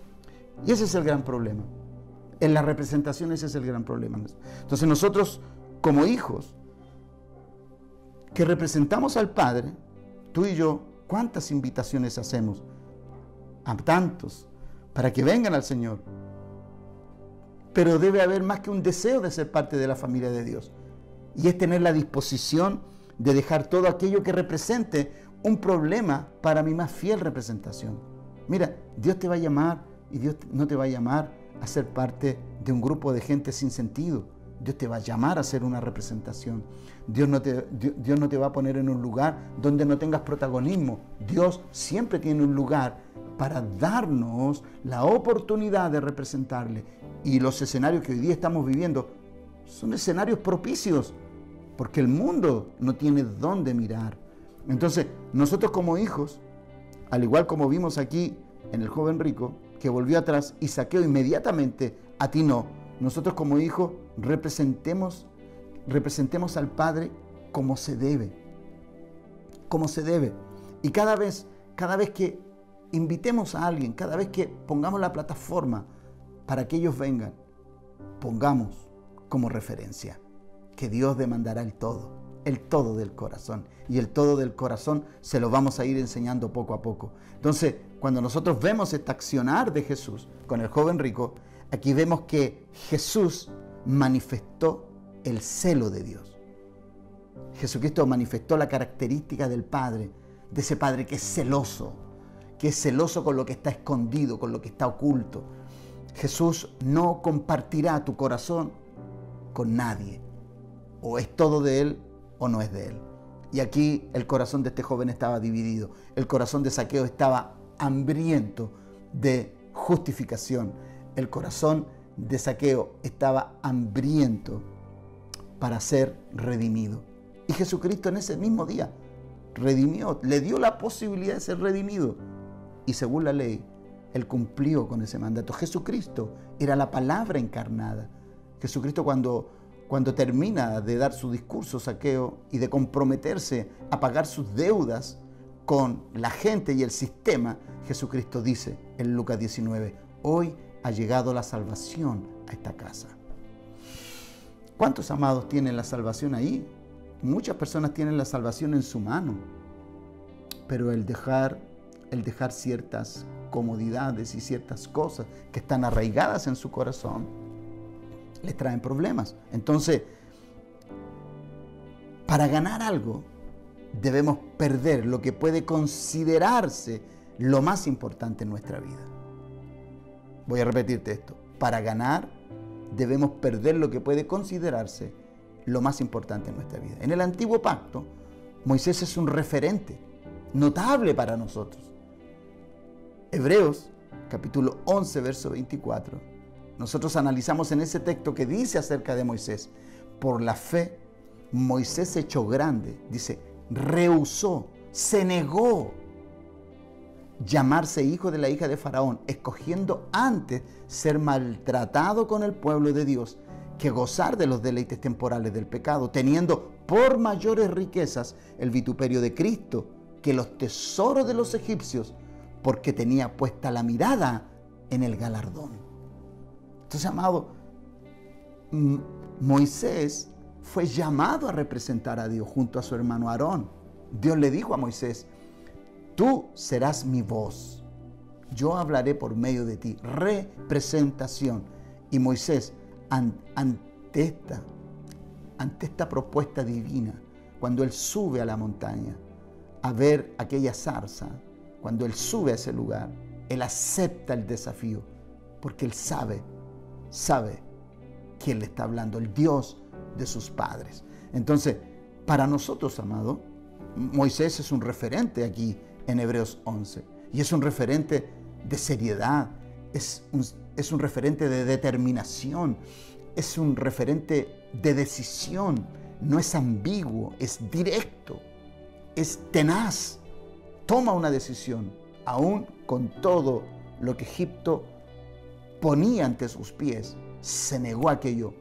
Y ese es el gran problema. En la representación ese es el gran problema. Entonces nosotros, como hijos, que representamos al Padre, tú y yo, ¿cuántas invitaciones hacemos a tantos para que vengan al Señor? Pero debe haber más que un deseo de ser parte de la familia de Dios. Y es tener la disposición de dejar todo aquello que represente un problema para mi más fiel representación. Mira, Dios te va a llamar y Dios no te va a llamar a ser parte de un grupo de gente sin sentido. Dios te va a llamar a ser una representación. Dios no te va a poner en un lugar donde no tengas protagonismo. Dios siempre tiene un lugar para darnos la oportunidad de representarle. Y los escenarios que hoy día estamos viviendo son escenarios propicios, porque el mundo no tiene dónde mirar. Entonces, nosotros como hijos, al igual como vimos aquí en el joven rico, que volvió atrás y Zaqueo inmediatamente atinó, nosotros como hijos representemos al Padre como se debe. Como se debe. Y cada vez que invitemos a alguien, cada vez que pongamos la plataforma para que ellos vengan, pongamos como referencia que Dios demandará el todo del corazón. Y el todo del corazón se lo vamos a ir enseñando poco a poco. Entonces, cuando nosotros vemos este accionar de Jesús con el joven rico, aquí vemos que Jesús manifestó el celo de Dios. Jesucristo manifestó la característica del Padre, de ese Padre que es celoso con lo que está escondido, con lo que está oculto. Jesús no compartirá tu corazón con nadie. O es todo de Él o no es de Él. Y aquí el corazón de este joven estaba dividido. El corazón de Zaqueo estaba hambriento de justificación. El corazón de Zaqueo estaba hambriento para ser redimido. Y Jesucristo en ese mismo día redimió, le dio la posibilidad de ser redimido. Y según la ley, Él cumplió con ese mandato. Jesucristo era la palabra encarnada. Jesucristo cuando termina de dar su discurso, Zaqueo, y de comprometerse a pagar sus deudas con la gente y el sistema, Jesucristo dice en Lucas 19, hoy ha llegado la salvación a esta casa. ¿Cuántos amados tienen la salvación ahí? Muchas personas tienen la salvación en su mano, pero el dejar ciertas comodidades y ciertas cosas que están arraigadas en su corazón les traen problemas. Entonces, para ganar algo, debemos perder lo que puede considerarse lo más importante en nuestra vida. Voy a repetirte esto. Para ganar, debemos perder lo que puede considerarse lo más importante en nuestra vida. En el Antiguo Pacto, Moisés es un referente notable para nosotros. Hebreos, capítulo 11, verso 24. Nosotros analizamos en ese texto que dice acerca de Moisés. Por la fe, Moisés se echó grande. Dice, rehusó, se negó llamarse hijo de la hija de Faraón, escogiendo antes ser maltratado con el pueblo de Dios que gozar de los deleites temporales del pecado, teniendo por mayores riquezas el vituperio de Cristo que los tesoros de los egipcios, porque tenía puesta la mirada en el galardón. Entonces, amado, Moisés fue llamado a representar a Dios junto a su hermano Aarón. Dios le dijo a Moisés: tú serás mi voz, yo hablaré por medio de ti. Representación. Y Moisés, ante esta propuesta divina, cuando él sube a la montaña a ver aquella zarza, cuando él sube a ese lugar, él acepta el desafío, porque él sabe quién le está hablando, el Dios de sus padres. Entonces, para nosotros, amado, Moisés es un referente aquí en Hebreos 11, y es un referente de seriedad, es un referente de determinación, es un referente de decisión. No es ambiguo, es directo, es tenaz. Toma una decisión, aún con todo lo que Egipto ponía ante sus pies. Se negó a aquello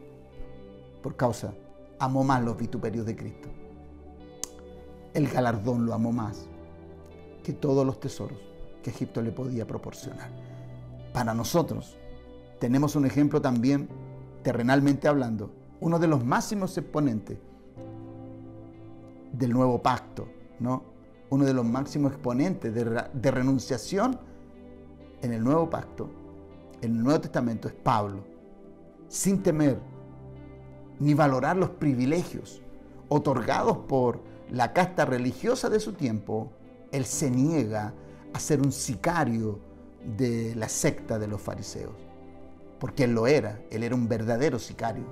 por causa, amó más los vituperios de Cristo. El galardón lo amó más que todos los tesoros que Egipto le podía proporcionar. Para nosotros tenemos un ejemplo también, terrenalmente hablando, uno de los máximos exponentes del nuevo pacto, ¿no? Uno de los máximos exponentes de renunciación en el nuevo pacto, en el Nuevo Testamento, es Pablo. Sin temer ni valorar los privilegios otorgados por la casta religiosa de su tiempo, él se niega a ser un sicario de la secta de los fariseos, porque él lo era, él era un verdadero sicario.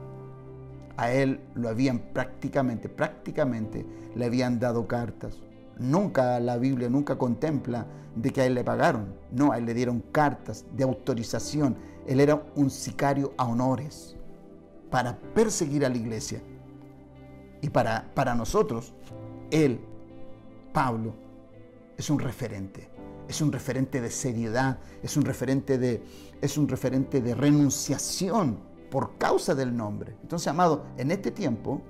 A él lo habían prácticamente le habían dado cartas. Nunca la Biblia nunca contempla de que a él le pagaron. No, a él le dieron cartas de autorización. Él era un sicario a honores para perseguir a la iglesia. Y para nosotros, él, Pablo, es un referente de seriedad, es un referente de renunciación por causa del nombre. Entonces, amado, en este tiempo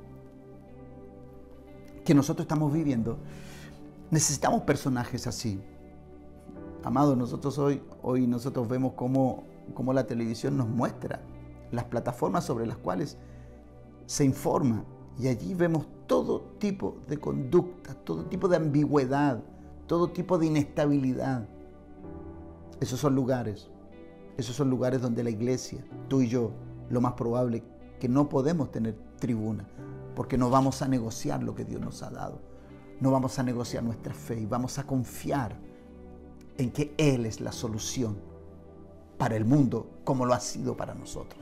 que nosotros estamos viviendo, necesitamos personajes así. Amado, nosotros hoy nosotros vemos cómo la televisión nos muestra las plataformas sobre las cuales se informa, y allí vemos todo tipo de conducta, todo tipo de ambigüedad, todo tipo de inestabilidad. Esos son lugares donde la iglesia, tú y yo, lo más probable que no podemos tener tribuna, porque no vamos a negociar lo que Dios nos ha dado. No vamos a negociar nuestra fe y vamos a confiar en que Él es la solución para el mundo, como lo ha sido para nosotros.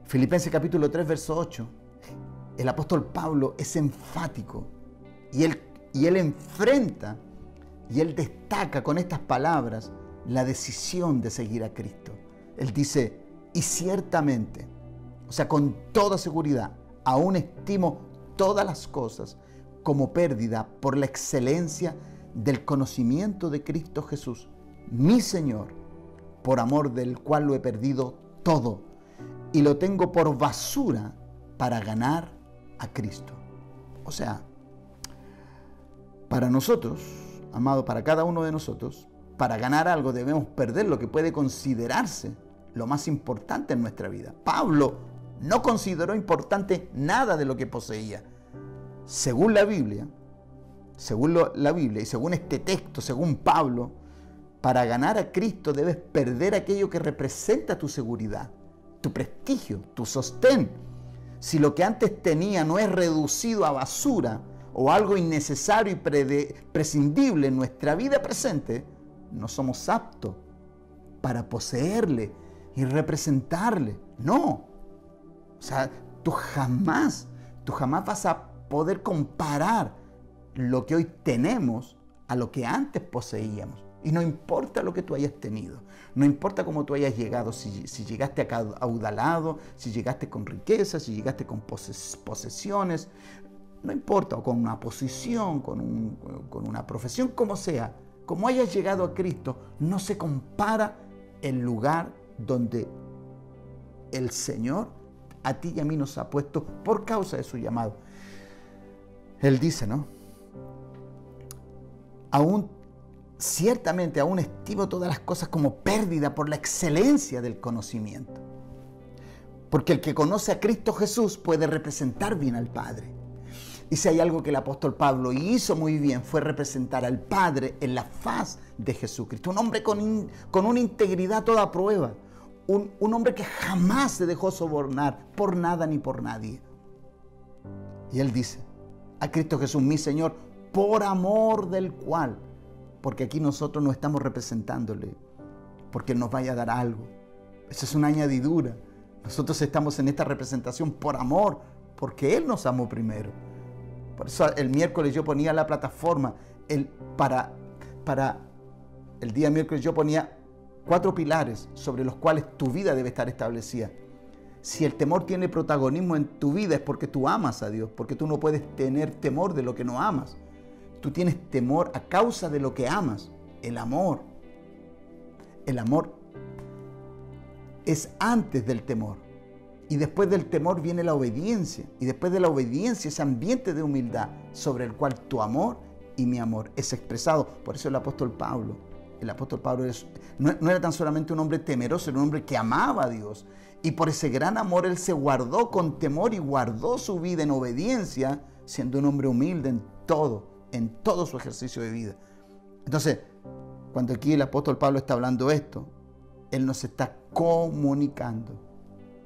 Filipenses capítulo 3, verso 8. El apóstol Pablo es enfático y él enfrenta y él destaca con estas palabras la decisión de seguir a Cristo. Él dice: y ciertamente, o sea, con toda seguridad, aún estimo todas las cosas como pérdida por la excelencia del conocimiento de Cristo Jesús, mi Señor, por amor del cual lo he perdido todo y lo tengo por basura para ganar a Cristo. O sea, para nosotros, amado, para cada uno de nosotros, para ganar algo debemos perder lo que puede considerarse lo más importante en nuestra vida. Pablo no consideró importante nada de lo que poseía. Según la Biblia y según este texto, según Pablo, para ganar a Cristo debes perder aquello que representa tu seguridad, tu prestigio, tu sostén. Si lo que antes tenía no es reducido a basura o algo innecesario y prescindible en nuestra vida presente, no somos aptos para poseerle y representarle. No. O sea, tú jamás vas a poder comparar lo que hoy tenemos a lo que antes poseíamos. Y no importa lo que tú hayas tenido, no importa cómo tú hayas llegado, si llegaste acaudalado, si llegaste con riqueza, si llegaste con posesiones, no importa, o con una posición, con una profesión, como sea, como hayas llegado a Cristo, no se compara el lugar donde el Señor a ti y a mí nos ha puesto por causa de su llamado. Él dice, ¿no? Ciertamente aún estimo todas las cosas como pérdida por la excelencia del conocimiento. Porque el que conoce a Cristo Jesús puede representar bien al Padre. Y si hay algo que el apóstol Pablo hizo muy bien, fue representar al Padre en la faz de Jesucristo. Un hombre con una integridad toda prueba. Un hombre que jamás se dejó sobornar por nada ni por nadie. Y él dice, a Cristo Jesús, mi Señor, por amor del cual, porque aquí nosotros no estamos representándole, porque Él nos vaya a dar algo. Esa es una añadidura. Nosotros estamos en esta representación por amor, porque Él nos amó primero. Por eso el miércoles yo ponía la plataforma, para el día miércoles yo ponía 4 pilares sobre los cuales tu vida debe estar establecida. Si el temor tiene protagonismo en tu vida es porque tú amas a Dios, porque tú no puedes tener temor de lo que no amas. Tú tienes temor a causa de lo que amas, el amor. El amor es antes del temor. Y después del temor viene la obediencia. Y después de la obediencia, ese ambiente de humildad sobre el cual tu amor y mi amor es expresado. Por eso el apóstol Pablo no era tan solamente un hombre temeroso, era un hombre que amaba a Dios. Y por ese gran amor él se guardó con temor y guardó su vida en obediencia, siendo un hombre humilde en todo su ejercicio de vida. Entonces, cuando aquí el apóstol Pablo está hablando esto, él nos está comunicando.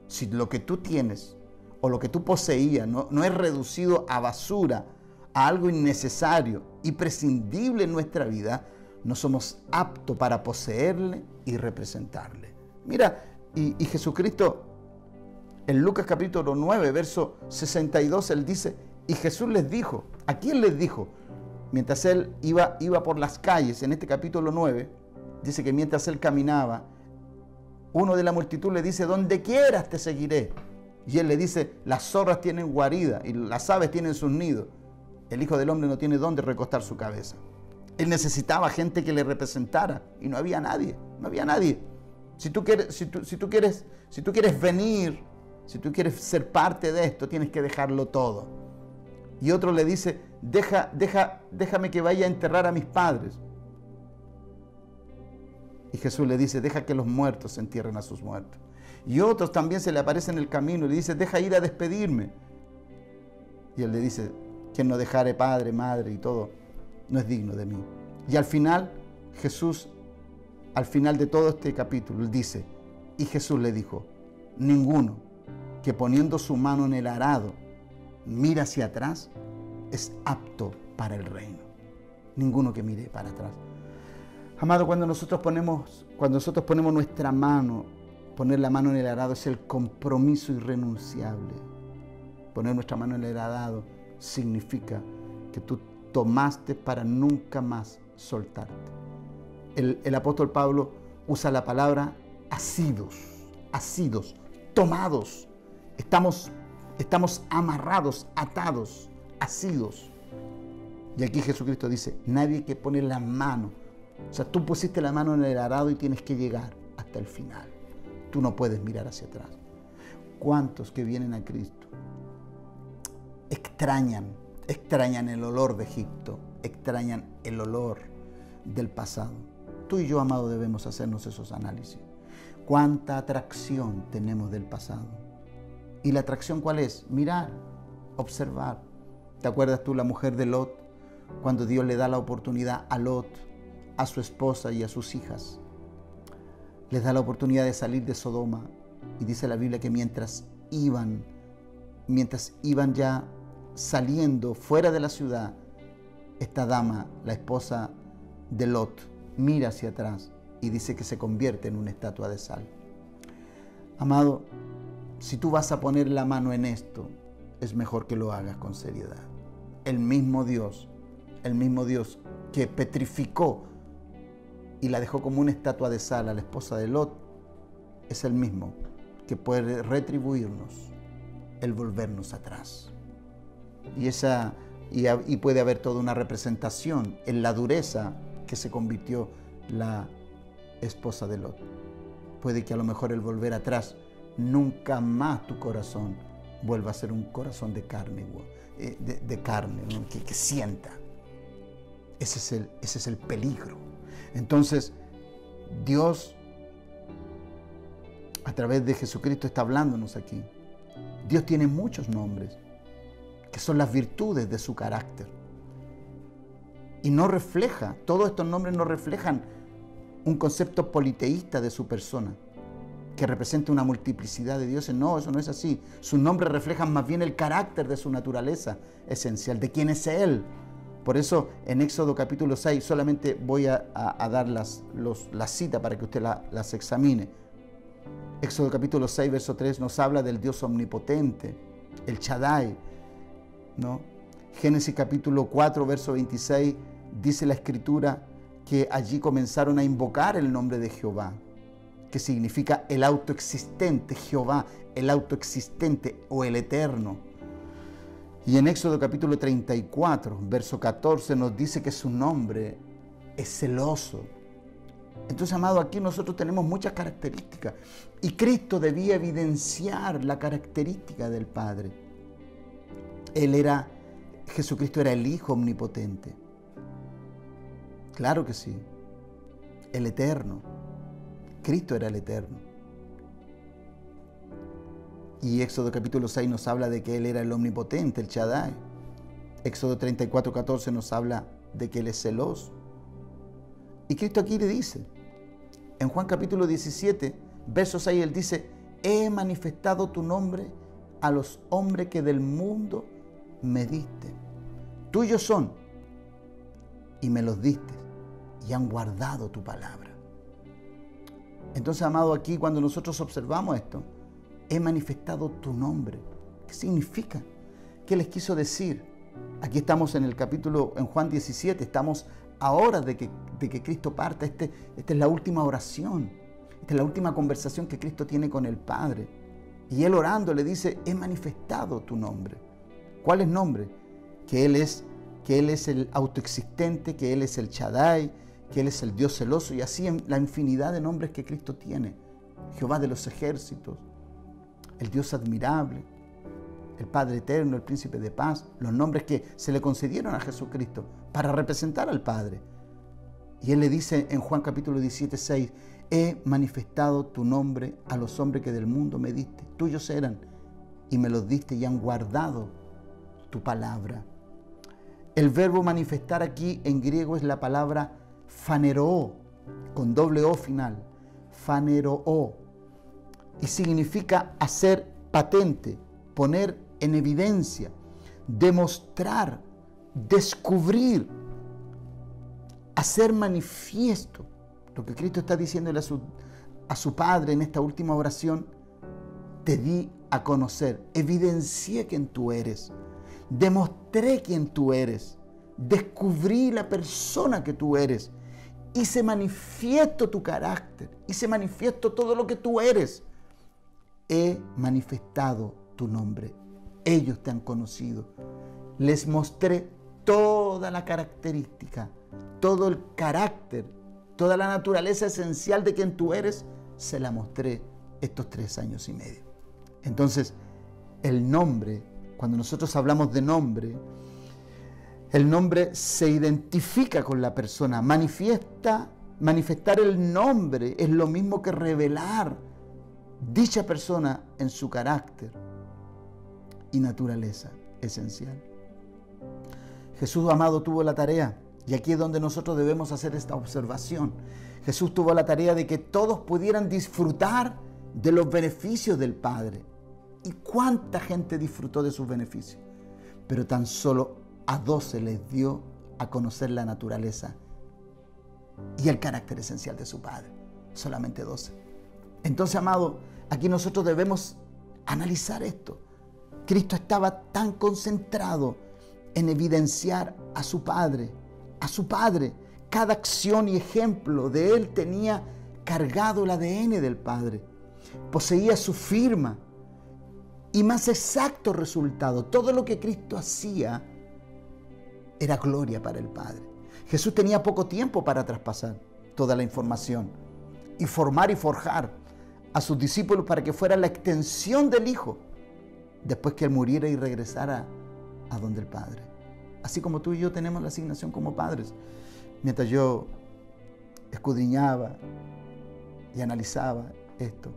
Si lo que tú tienes o lo que tú poseías no es reducido a basura, a algo innecesario y prescindible en nuestra vida, no somos aptos para poseerle y representarle. Mira, y Jesucristo, en Lucas capítulo 9, verso 62, él dice, y Jesús les dijo, ¿a quién les dijo? Mientras él iba por las calles, en este capítulo 9, dice que mientras él caminaba, uno de la multitud le dice, donde quieras te seguiré. Y él le dice, las zorras tienen guarida y las aves tienen sus nidos. El Hijo del Hombre no tiene dónde recostar su cabeza. Él necesitaba gente que le representara y no había nadie, no había nadie. Si tú quieres venir, si tú quieres ser parte de esto, tienes que dejarlo todo. Y otro le dice, déjame que vaya a enterrar a mis padres. Y Jesús le dice, deja que los muertos entierren a sus muertos. Y otros también se le aparecen en el camino y le dice, deja ir a despedirme. Y él le dice, quien no dejare padre, madre y todo, no es digno de mí. Y al final, Jesús, al final de todo este capítulo, él dice, y Jesús le dijo, ninguno que poniendo su mano en el arado mira hacia atrás es apto para el reino. Ninguno que mire para atrás. Amado, cuando nosotros ponemos nuestra mano, poner la mano en el arado es el compromiso irrenunciable. Poner nuestra mano en el arado significa que tú tomaste para nunca más soltarte. El apóstol Pablo usa la palabra asidos, tomados. Estamos amarrados, atados, asidos. Y aquí Jesucristo dice, nadie que pone la mano. O sea, tú pusiste la mano en el arado y tienes que llegar hasta el final. Tú no puedes mirar hacia atrás. ¿Cuántos que vienen a Cristo extrañan el olor de Egipto, extrañan el olor del pasado? Tú y yo, amado, debemos hacernos esos análisis. ¿Cuánta atracción tenemos del pasado? ¿Y la atracción cuál es? Mirar, observar. ¿Te acuerdas tú la mujer de Lot? Cuando Dios le da la oportunidad a Lot, a su esposa y a sus hijas, les da la oportunidad de salir de Sodoma. Y dice la Biblia que mientras iban ya saliendo fuera de la ciudad, esta dama, la esposa de Lot, mira hacia atrás y dice que se convierte en una estatua de sal. Amado, si tú vas a poner la mano en esto, es mejor que lo hagas con seriedad. El mismo Dios que petrificó y la dejó como una estatua de sal a la esposa de Lot, es el mismo que puede retribuirnos el volvernos atrás. Y puede haber toda una representación en la dureza que se convirtió la esposa de Lot. Puede que a lo mejor el volver atrás, nunca más tu corazón vuelva a ser un corazón de carne, ¿no? que sienta. Ese es el peligro. Entonces, Dios a través de Jesucristo está hablándonos aquí. Dios tiene muchos nombres, que son las virtudes de su carácter. Y no refleja, todos estos nombres no reflejan un concepto politeísta de su persona, que representa una multiplicidad de dioses. No, eso no es así. Sus nombres reflejan más bien el carácter de su naturaleza esencial, de quién es Él. Por eso en Éxodo capítulo 6 solamente voy a dar la cita para que usted las examine. Éxodo capítulo 6, verso 3 nos habla del Dios omnipotente, el Shaddai, ¿no? Génesis capítulo 4, verso 26, dice la Escritura que allí comenzaron a invocar el nombre de Jehová, que significa el autoexistente, Jehová, el autoexistente o el eterno. Y en Éxodo capítulo 34, verso 14, nos dice que su nombre es celoso. Entonces, amado, aquí nosotros tenemos muchas características y Cristo debía evidenciar la característica del Padre. Jesucristo era el Hijo omnipotente. Claro que sí, el eterno. Cristo era el eterno. Y Éxodo capítulo 6 nos habla de que Él era el omnipotente, el Shaddai. Éxodo 34, 14 nos habla de que Él es celoso. Y Cristo aquí le dice, en Juan capítulo 17, verso 6, Él dice, he manifestado tu nombre a los hombres que del mundo me diste. Tuyos son, y me los diste, y han guardado tu palabra. Entonces, amado, aquí cuando nosotros observamos esto, he manifestado tu nombre. ¿Qué significa? ¿Qué les quiso decir? Aquí estamos en Juan 17, estamos a horas de que Cristo parta. Esta es la última oración, esta es la última conversación que Cristo tiene con el Padre. Y Él orando le dice, he manifestado tu nombre. ¿Cuál es el nombre? Que Él es el autoexistente, que Él es el Shaddai, que Él es el Dios celoso, y así la infinidad de nombres que Cristo tiene. Jehová de los ejércitos, el Dios admirable, el Padre eterno, el Príncipe de paz, los nombres que se le concedieron a Jesucristo para representar al Padre. Y Él le dice en Juan capítulo 17, 6, he manifestado tu nombre a los hombres que del mundo me diste. Tuyos eran y me los diste y han guardado tu palabra. El verbo manifestar aquí en griego es la palabra phaneroo, con doble O final, phaneroo, y significa hacer patente, poner en evidencia, demostrar, descubrir, hacer manifiesto. Lo que Cristo está diciéndole a su Padre en esta última oración, te di a conocer, evidencié quién tú eres, demostré quién tú eres, descubrí la persona que tú eres, hice manifiesto tu carácter, hice manifiesto todo lo que tú eres. He manifestado tu nombre, ellos te han conocido, les mostré toda la característica, todo el carácter, toda la naturaleza esencial de quien tú eres, se la mostré estos 3 años y medio. Entonces, el nombre, cuando nosotros hablamos de nombre, el nombre se identifica con la persona, manifestar el nombre es lo mismo que revelar dicha persona en su carácter y naturaleza esencial. Jesús, amado, tuvo la tarea, y aquí es donde nosotros debemos hacer esta observación. Jesús tuvo la tarea de que todos pudieran disfrutar de los beneficios del Padre. ¿Y cuánta gente disfrutó de sus beneficios? Pero tan solo a 12 les dio a conocer la naturaleza y el carácter esencial de su Padre. Solamente 12. Entonces, amado, aquí nosotros debemos analizar esto. Cristo estaba tan concentrado en evidenciar a su Padre. Cada acción y ejemplo de Él tenía cargado el ADN del Padre. Poseía su firma y más exacto resultado. Todo lo que Cristo hacía era gloria para el Padre. Jesús tenía poco tiempo para traspasar toda la información y formar y forjar a sus discípulos para que fuera la extensión del Hijo después que Él muriera y regresara a donde el Padre. Así como tú y yo tenemos la asignación como padres. Mientras yo escudriñaba y analizaba esto,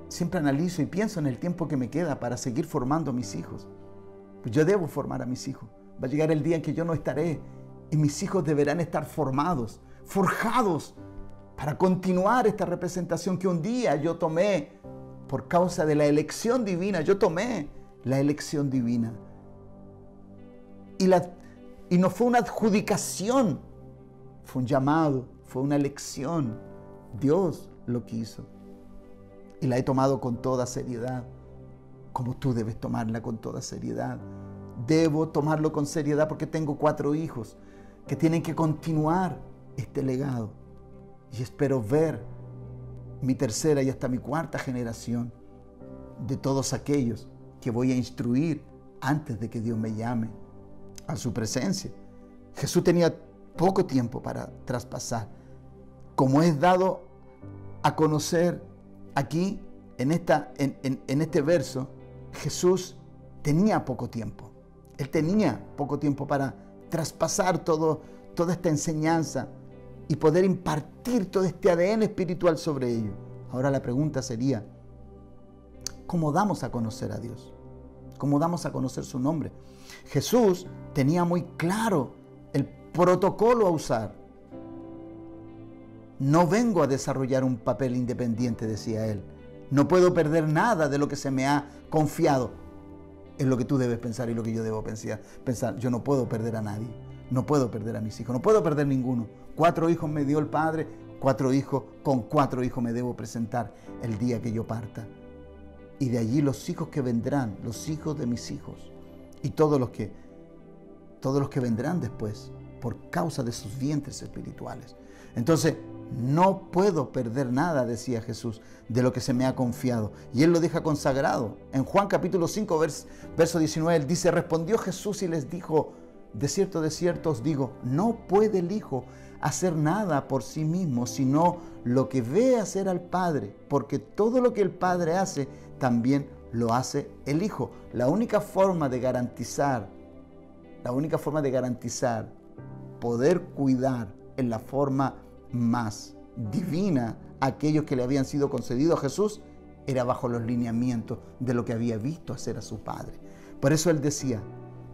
siempre analizo y pienso en el tiempo que me queda para seguir formando a mis hijos. Pues yo debo formar a mis hijos. Va a llegar el día en que yo no estaré y mis hijos deberán estar formados, forjados, para continuar esta representación que un día yo tomé por causa de la elección divina. Yo tomé la elección divina. Y no fue una adjudicación, fue un llamado, fue una elección. Dios lo quiso. Y la he tomado con toda seriedad, como tú debes tomarla con toda seriedad. Debo tomarlo con seriedad porque tengo 4 hijos que tienen que continuar este legado. Y espero ver mi tercera y hasta mi 4ª generación de todos aquellos que voy a instruir antes de que Dios me llame a su presencia. Jesús tenía poco tiempo para traspasar. Como es dado a conocer aquí, en este verso, Jesús tenía poco tiempo. Él tenía poco tiempo para traspasar toda esta enseñanza y poder impartir todo este ADN espiritual sobre ello. Ahora la pregunta sería, ¿cómo damos a conocer a Dios? ¿Cómo damos a conocer su nombre? Jesús tenía muy claro el protocolo a usar. No vengo a desarrollar un papel independiente, decía él. No puedo perder nada de lo que se me ha confiado. Es lo que tú debes pensar y lo que yo debo pensar. Yo no puedo perder a nadie. No puedo perder a mis hijos. No puedo perder ninguno. 4 hijos me dio el Padre. 4 hijos, con 4 hijos me debo presentar el día que yo parta. Y de allí los hijos que vendrán, los hijos de mis hijos. Y todos los que vendrán después, por causa de sus vientres espirituales. Entonces, no puedo perder nada, decía Jesús, de lo que se me ha confiado. Y Él lo deja consagrado. En Juan capítulo 5, verso 19, Él dice, respondió Jesús y les dijo, de cierto os digo, no puede el Hijo hacer nada por sí mismo, sino lo que ve hacer al Padre, porque todo lo que el Padre hace, también lo hace el Hijo. La única forma de garantizar, poder cuidar en la forma más divina a aquellos que le habían sido concedidos a Jesús, era bajo los lineamientos de lo que había visto hacer a su Padre. Por eso Él decía,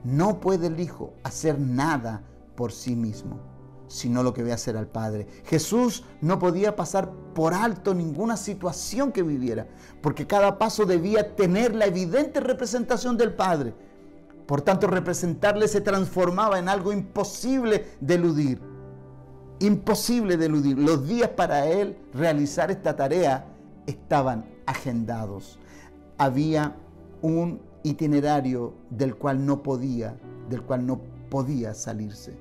no puede el Hijo hacer nada por sí mismo, sino lo que ve hacer al Padre. Jesús no podía pasar por alto ninguna situación que viviera, porque cada paso debía tener la evidente representación del Padre. Por tanto, representarle se transformaba en algo imposible de eludir. Imposible de eludir. Los días para Él realizar esta tarea estaban agendados. Había un itinerario del cual no podía salirse.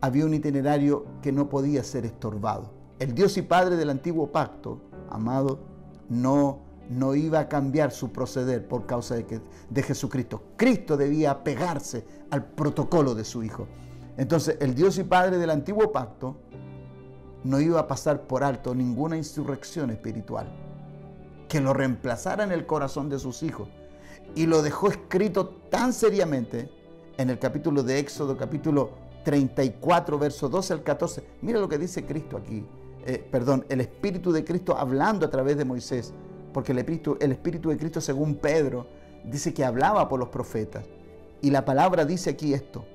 Había un itinerario que no podía ser estorbado. El Dios y Padre del antiguo pacto, amado, no iba a cambiar su proceder por causa de Jesucristo. Cristo debía apegarse al protocolo de su Hijo. Entonces, el Dios y Padre del antiguo pacto no iba a pasar por alto ninguna insurrección espiritual que lo reemplazara en el corazón de sus hijos. Y lo dejó escrito tan seriamente en el capítulo de Éxodo, capítulo 34, verso 12 al 14. Mira lo que dice Cristo aquí. El Espíritu de Cristo hablando a través de Moisés. Porque el Espíritu de Cristo, según Pedro, dice que hablaba por los profetas. Y la palabra dice aquí esto.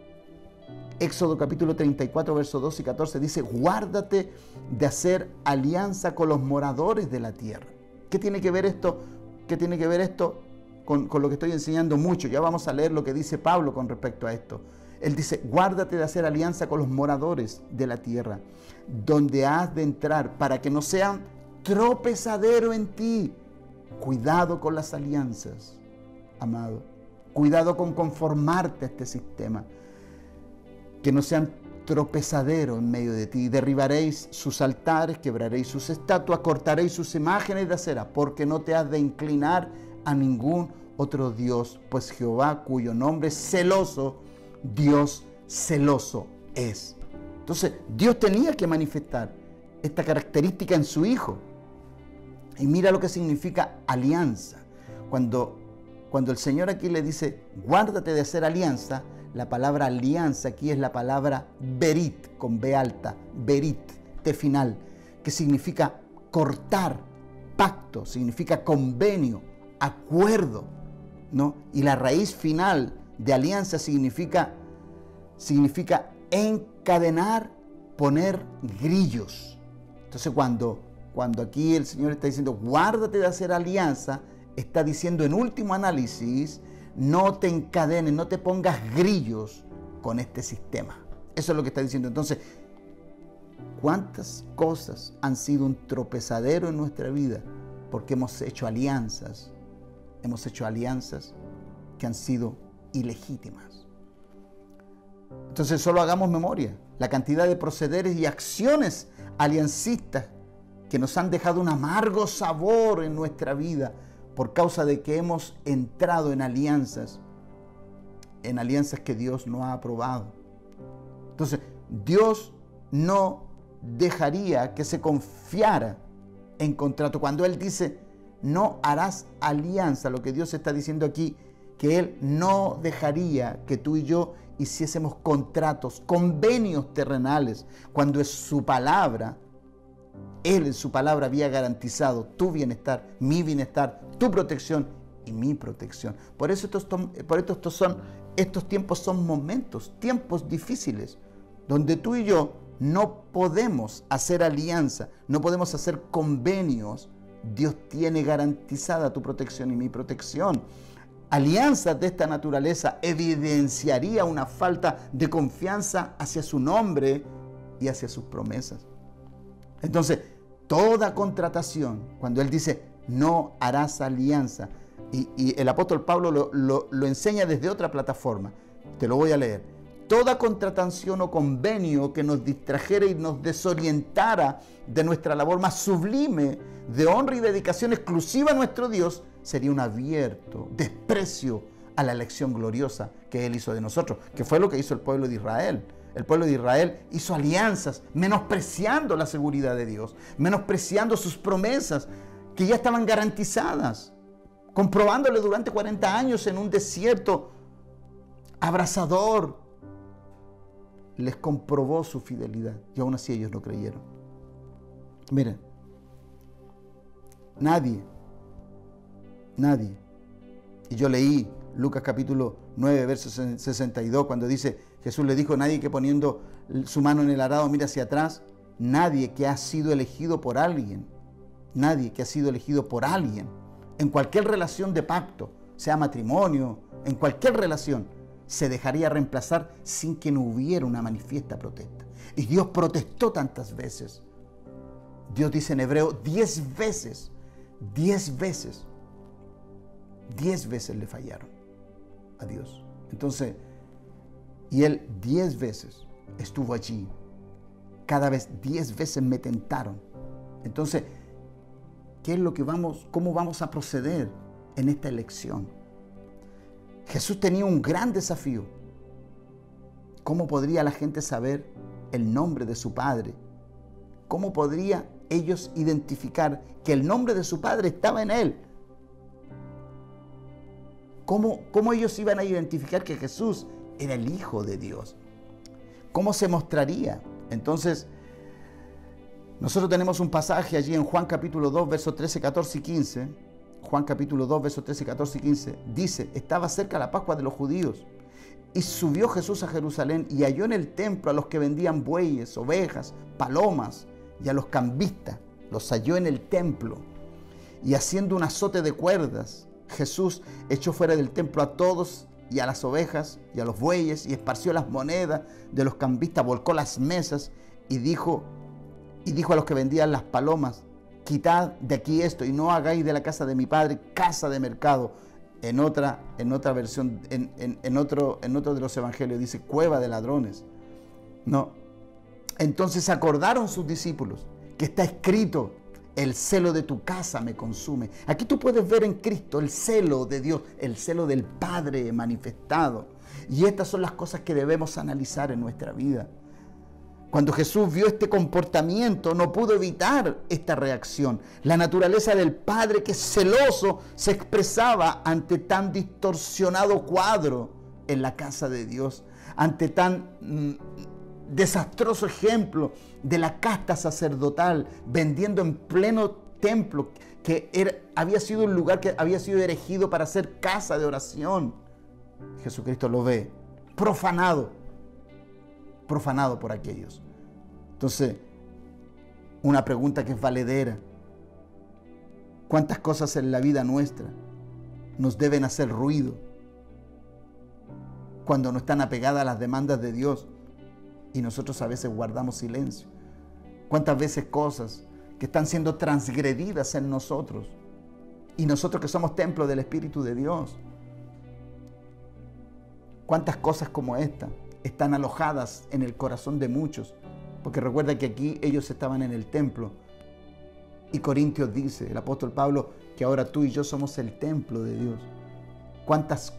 Éxodo capítulo 34, versos 12 y 14 dice, guárdate de hacer alianza con los moradores de la tierra. ¿Qué tiene que ver esto? ¿Qué tiene que ver esto con lo que estoy enseñando mucho? Ya vamos a leer lo que dice Pablo con respecto a esto. Él dice, guárdate de hacer alianza con los moradores de la tierra, donde has de entrar, para que no sean tropezadero en ti. Cuidado con las alianzas, amado. Cuidado con conformarte a este sistema. Que no sean tropezadero en medio de ti. Derribaréis sus altares, quebraréis sus estatuas, cortaréis sus imágenes de acera, porque no te has de inclinar a ningún otro Dios, pues Jehová, cuyo nombre es celoso, Dios celoso es. Entonces, Dios tenía que manifestar esta característica en su Hijo. Y mira lo que significa alianza. Cuando el Señor aquí le dice, guárdate de hacer alianza, la palabra alianza aquí es la palabra berit, con B alta, berit, T final, que significa cortar, pacto, significa convenio, acuerdo, ¿no? Y la raíz final de alianza significa encadenar, poner grillos. Entonces cuando aquí el Señor está diciendo, guárdate de hacer alianza, está diciendo en último análisis, no te encadenes, no te pongas grillos con este sistema. Eso es lo que está diciendo. Entonces, ¿cuántas cosas han sido un tropezadero en nuestra vida? Porque hemos hecho alianzas que han sido ilegítimas. Entonces, solo hagamos memoria. La cantidad de procederes y acciones aliancistas que nos han dejado un amargo sabor en nuestra vida por causa de que hemos entrado en alianzas que Dios no ha aprobado. Entonces, Dios no dejaría que se confiara en contrato. Cuando Él dice, no harás alianza, lo que Dios está diciendo aquí, que Él no dejaría que tú y yo hiciésemos contratos, convenios terrenales, cuando es su palabra. Él en su palabra había garantizado tu bienestar, mi bienestar, tu protección y mi protección. Por eso estos tiempos son tiempos difíciles, donde tú y yo no podemos hacer alianza, no podemos hacer convenios. Dios tiene garantizada tu protección y mi protección. Alianzas de esta naturaleza evidenciaría una falta de confianza hacia su nombre y hacia sus promesas. Entonces, toda contratación, cuando Él dice, no harás alianza, y el apóstol Pablo lo enseña desde otra plataforma, te lo voy a leer. Toda contratación o convenio que nos distrajera y nos desorientara de nuestra labor más sublime de honra y dedicación exclusiva a nuestro Dios, sería un abierto desprecio a la elección gloriosa que Él hizo de nosotros, que fue lo que hizo el pueblo de Israel. El pueblo de Israel hizo alianzas, menospreciando la seguridad de Dios, menospreciando sus promesas que ya estaban garantizadas, comprobándole durante 40 años en un desierto abrasador. Les comprobó su fidelidad y aún así ellos no creyeron. Miren, nadie, y yo leí Lucas capítulo 9, verso 62, cuando dice, Jesús le dijo, nadie que poniendo su mano en el arado mira hacia atrás, nadie que ha sido elegido por alguien, en cualquier relación de pacto, sea matrimonio, en cualquier relación, se dejaría reemplazar sin que no hubiera una manifiesta protesta. Y Dios protestó tantas veces. Dios dice en Hebreo 10 veces le fallaron a Dios. Entonces, y Él 10 veces estuvo allí. Cada vez 10 veces me tentaron. Entonces, ¿cómo vamos a proceder en esta elección? Jesús tenía un gran desafío. ¿Cómo podría la gente saber el nombre de su Padre? ¿Cómo podría ellos identificar que el nombre de su Padre estaba en Él? ¿Cómo ellos iban a identificar que Jesús era el Hijo de Dios? ¿Cómo se mostraría? Entonces, nosotros tenemos un pasaje allí en Juan capítulo 2, versos 13, 14 y 15. Juan capítulo 2, versos 13, 14 y 15. Dice, estaba cerca la Pascua de los judíos. Y subió Jesús a Jerusalén y halló en el templo a los que vendían bueyes, ovejas, palomas y a los cambistas. Los halló en el templo. Y haciendo un azote de cuerdas, Jesús echó fuera del templo a todos y a las ovejas y a los bueyes y esparció las monedas de los cambistas, volcó las mesas y dijo a los que vendían las palomas, quitad de aquí esto y no hagáis de la casa de mi padre casa de mercado. En otra versión, en otro de los evangelios dice cueva de ladrones. No. Entonces acordaron sus discípulos que está escrito, el celo de tu casa me consume. Aquí tú puedes ver en Cristo el celo de Dios, el celo del Padre manifestado. Y estas son las cosas que debemos analizar en nuestra vida. Cuando Jesús vio este comportamiento, no pudo evitar esta reacción. La naturaleza del Padre, que es celoso, se expresaba ante tan distorsionado cuadro en la casa de Dios, ante tan desastroso ejemplo de la casta sacerdotal, vendiendo en pleno templo que había sido un lugar que había sido erigido para ser casa de oración. Jesucristo lo ve profanado por aquellos. Entonces, una pregunta que es valedera: ¿cuántas cosas en la vida nuestra nos deben hacer ruido cuando no están apegadas a las demandas de Dios y nosotros a veces guardamos silencio? ¿Cuántas veces cosas que están siendo transgredidas en nosotros, y nosotros que somos templo del Espíritu de Dios? ¿Cuántas cosas como esta están alojadas en el corazón de muchos? Porque recuerda que aquí ellos estaban en el templo, y Corintios dice, el apóstol Pablo, que ahora tú y yo somos el templo de Dios. ¿Cuántos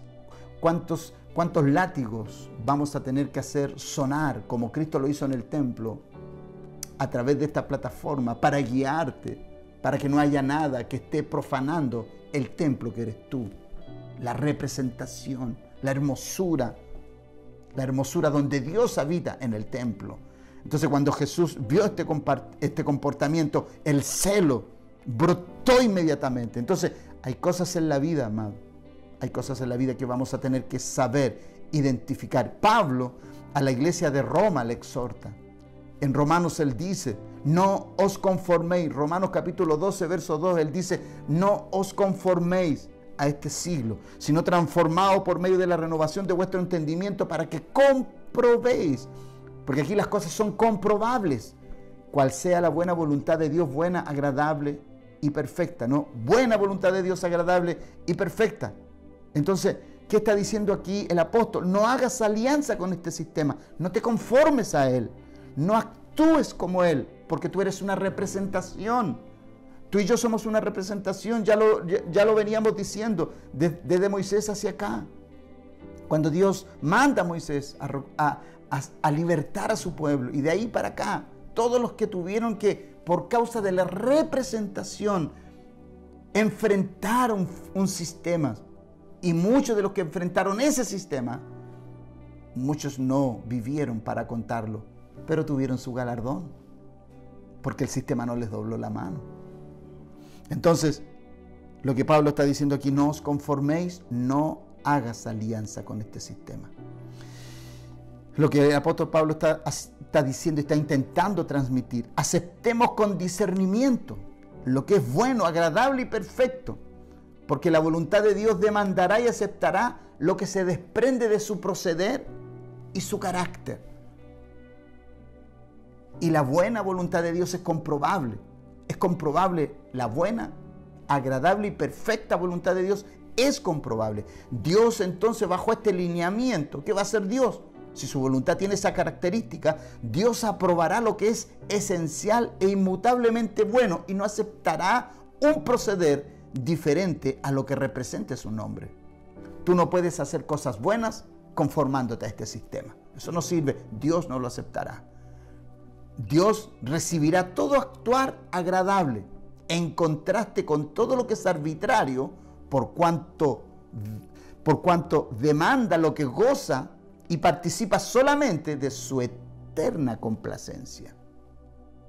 látigos vamos a tener que hacer sonar, como Cristo lo hizo en el templo, a través de esta plataforma, para guiarte, para que no haya nada que esté profanando el templo que eres tú? La representación, la hermosura donde Dios habita en el templo. Entonces, cuando Jesús vio este comportamiento, el celo brotó inmediatamente. Entonces, hay cosas en la vida, amado, hay cosas en la vida que vamos a tener que saber identificar. Pablo a la iglesia de Roma le exhorta. En Romanos él dice, no os conforméis. Romanos capítulo 12, verso 2, él dice, no os conforméis a este siglo, sino transformaos por medio de la renovación de vuestro entendimiento, para que comprobéis, porque aquí las cosas son comprobables, cuál sea la buena voluntad de Dios, buena, agradable y perfecta, ¿no? Buena voluntad de Dios, agradable y perfecta. Entonces, ¿qué está diciendo aquí el apóstol? No hagas alianza con este sistema, no te conformes a él, no actúes como él, porque tú eres una representación. Tú y yo somos una representación, ya lo veníamos diciendo, desde Moisés hacia acá. Cuando Dios manda a Moisés a libertar a su pueblo, y de ahí para acá, todos los que tuvieron que, por causa de la representación, enfrentar un sistema, y muchos de los que enfrentaron ese sistema, muchos no vivieron para contarlo, pero tuvieron su galardón, porque el sistema no les dobló la mano. Entonces, lo que Pablo está diciendo aquí, no os conforméis, no hagas alianza con este sistema. Lo que el apóstol Pablo está diciendo, está intentando transmitir, aceptemos con discernimiento lo que es bueno, agradable y perfecto, porque la voluntad de Dios demandará y aceptará lo que se desprende de su proceder y su carácter. Y la buena voluntad de Dios es comprobable. Es comprobable la buena, agradable y perfecta voluntad de Dios. Es comprobable. Dios entonces, bajo este lineamiento, ¿qué va a hacer Dios? Si su voluntad tiene esa característica, Dios aprobará lo que es esencial e inmutablemente bueno, y no aceptará un proceder diferente a lo que represente su nombre. Tú no puedes hacer cosas buenas conformándote a este sistema. Eso no sirve. Dios no lo aceptará. Dios recibirá todo actuar agradable en contraste con todo lo que es arbitrario, por cuanto demanda lo que goza y participa solamente de su eterna complacencia.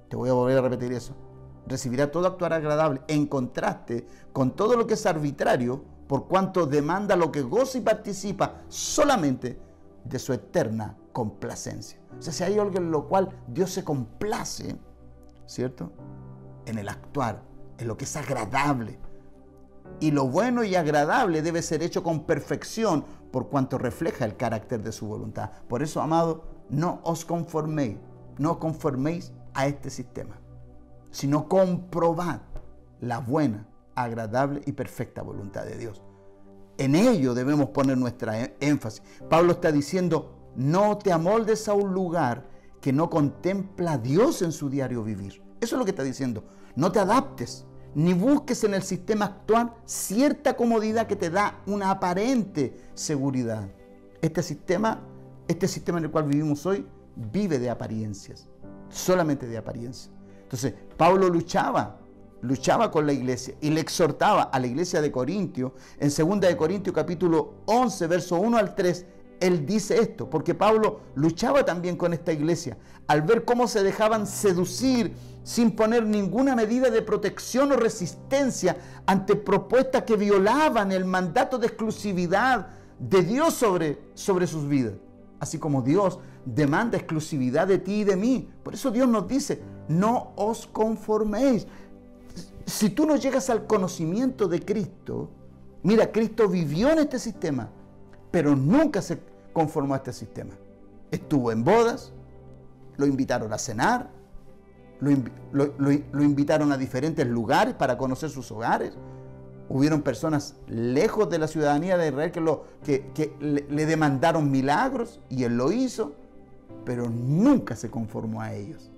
Te voy a volver a repetir eso. Recibirá todo actuar agradable en contraste con todo lo que es arbitrario, por cuanto demanda lo que goza y participa solamente de su eterna complacencia. O sea, si hay algo en lo cual Dios se complace, ¿cierto? En el actuar, en lo que es agradable. Y lo bueno y agradable debe ser hecho con perfección, por cuanto refleja el carácter de su voluntad. Por eso, amado, no os conforméis a este sistema, sino comprobad la buena, agradable y perfecta voluntad de Dios. En ello debemos poner nuestra énfasis. Pablo está diciendo, no te amoldes a un lugar que no contempla a Dios en su diario vivir. Eso es lo que está diciendo. No te adaptes, ni busques en el sistema actual cierta comodidad que te da una aparente seguridad. Este sistema en el cual vivimos hoy vive de apariencias, solamente de apariencias. Entonces, Pablo luchaba con la iglesia y le exhortaba a la iglesia de Corintio. En 2 de Corintios capítulo 11, verso 1 al 3, él dice esto? Porque Pablo luchaba también con esta iglesia al ver cómo se dejaban seducir sin poner ninguna medida de protección o resistencia ante propuestas que violaban el mandato de exclusividad de Dios sobre sus vidas. Así como Dios demanda exclusividad de ti y de mí. Por eso Dios nos dice, no os conforméis. Si tú no llegas al conocimiento de Cristo, mira, Cristo vivió en este sistema, pero nunca se conformó a este sistema. Estuvo en bodas, lo invitaron a cenar, lo invitaron a diferentes lugares para conocer sus hogares. Hubieron personas lejos de la ciudadanía de Israel que le demandaron milagros y él lo hizo, pero nunca se conformó a ellos.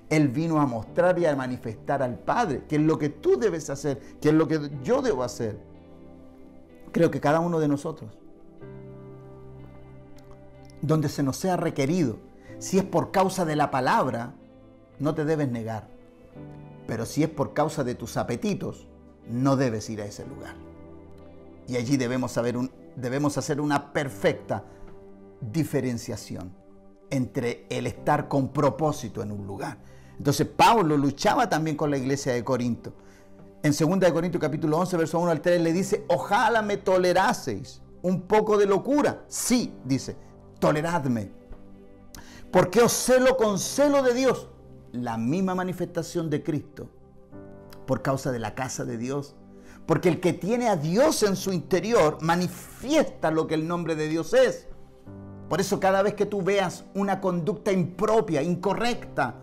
Él vino a mostrar y a manifestar al Padre, que es lo que tú debes hacer, que es lo que yo debo hacer. Creo que cada uno de nosotros, donde se nos sea requerido, si es por causa de la palabra, no te debes negar. Pero si es por causa de tus apetitos, no debes ir a ese lugar. Y allí debemos hacer una perfecta diferenciación entre el estar con propósito en un lugar. Entonces Pablo luchaba también con la iglesia de Corinto. En 2 de Corintios capítulo 11, verso 1 al 3 le dice, ojalá me toleraseis un poco de locura. Sí, dice, toleradme. Porque os celo con celo de Dios, la misma manifestación de Cristo, por causa de la casa de Dios. Porque el que tiene a Dios en su interior manifiesta lo que el nombre de Dios es. Por eso cada vez que tú veas una conducta impropia, incorrecta,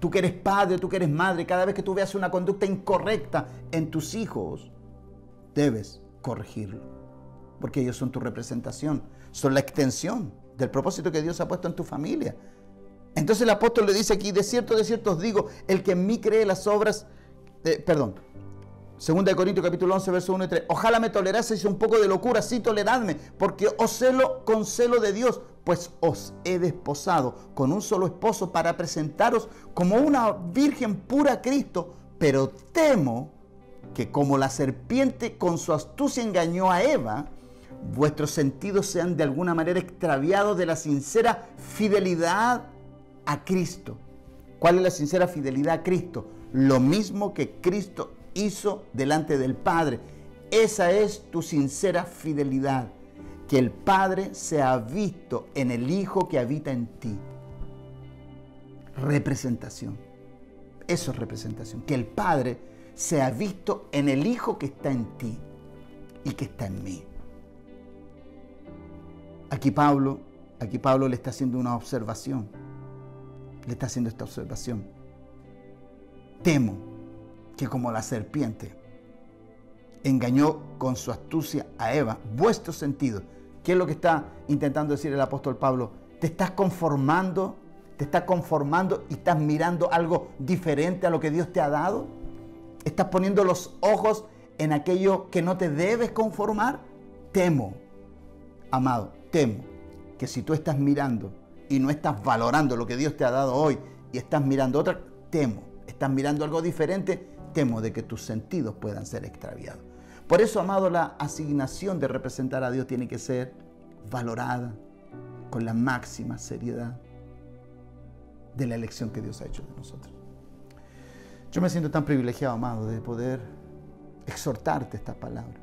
tú que eres padre, tú que eres madre, cada vez que tú veas una conducta incorrecta en tus hijos, debes corregirlo. Porque ellos son tu representación, son la extensión del propósito que Dios ha puesto en tu familia. Entonces el apóstol le dice aquí, de cierto os digo, el que en mí cree las obras, 2 de Corintios capítulo 11, verso 1 y 3. Ojalá me toleraseis un poco de locura, sí, toleradme, porque os celo con celo de Dios, pues os he desposado con un solo esposo para presentaros como una virgen pura a Cristo, pero temo que como la serpiente con su astucia engañó a Eva, vuestros sentidos sean de alguna manera extraviados de la sincera fidelidad a Cristo. ¿Cuál es la sincera fidelidad a Cristo? Lo mismo que Cristo hizo delante del Padre. Esa es tu sincera fidelidad, que el Padre sea visto en el Hijo que habita en ti. Representación. Eso es representación, que el Padre sea visto en el Hijo que está en ti y que está en mí. Aquí Pablo le está haciendo una observación. Le está haciendo esta observación. Temo que como la serpiente engañó con su astucia a Eva, vuestros sentidos. ¿Qué es lo que está intentando decir el apóstol Pablo? Te estás conformando y estás mirando algo diferente a lo que Dios te ha dado. ¿Estás poniendo los ojos en aquello que no te debes conformar? Temo, amado, temo que si tú estás mirando y no estás valorando lo que Dios te ha dado hoy y estás mirando otra, estás mirando algo diferente, temo de que tus sentidos puedan ser extraviados. Por eso, amado, la asignación de representar a Dios tiene que ser valorada con la máxima seriedad de la elección que Dios ha hecho de nosotros. Yo me siento tan privilegiado, amado, de poder exhortarte esta palabra,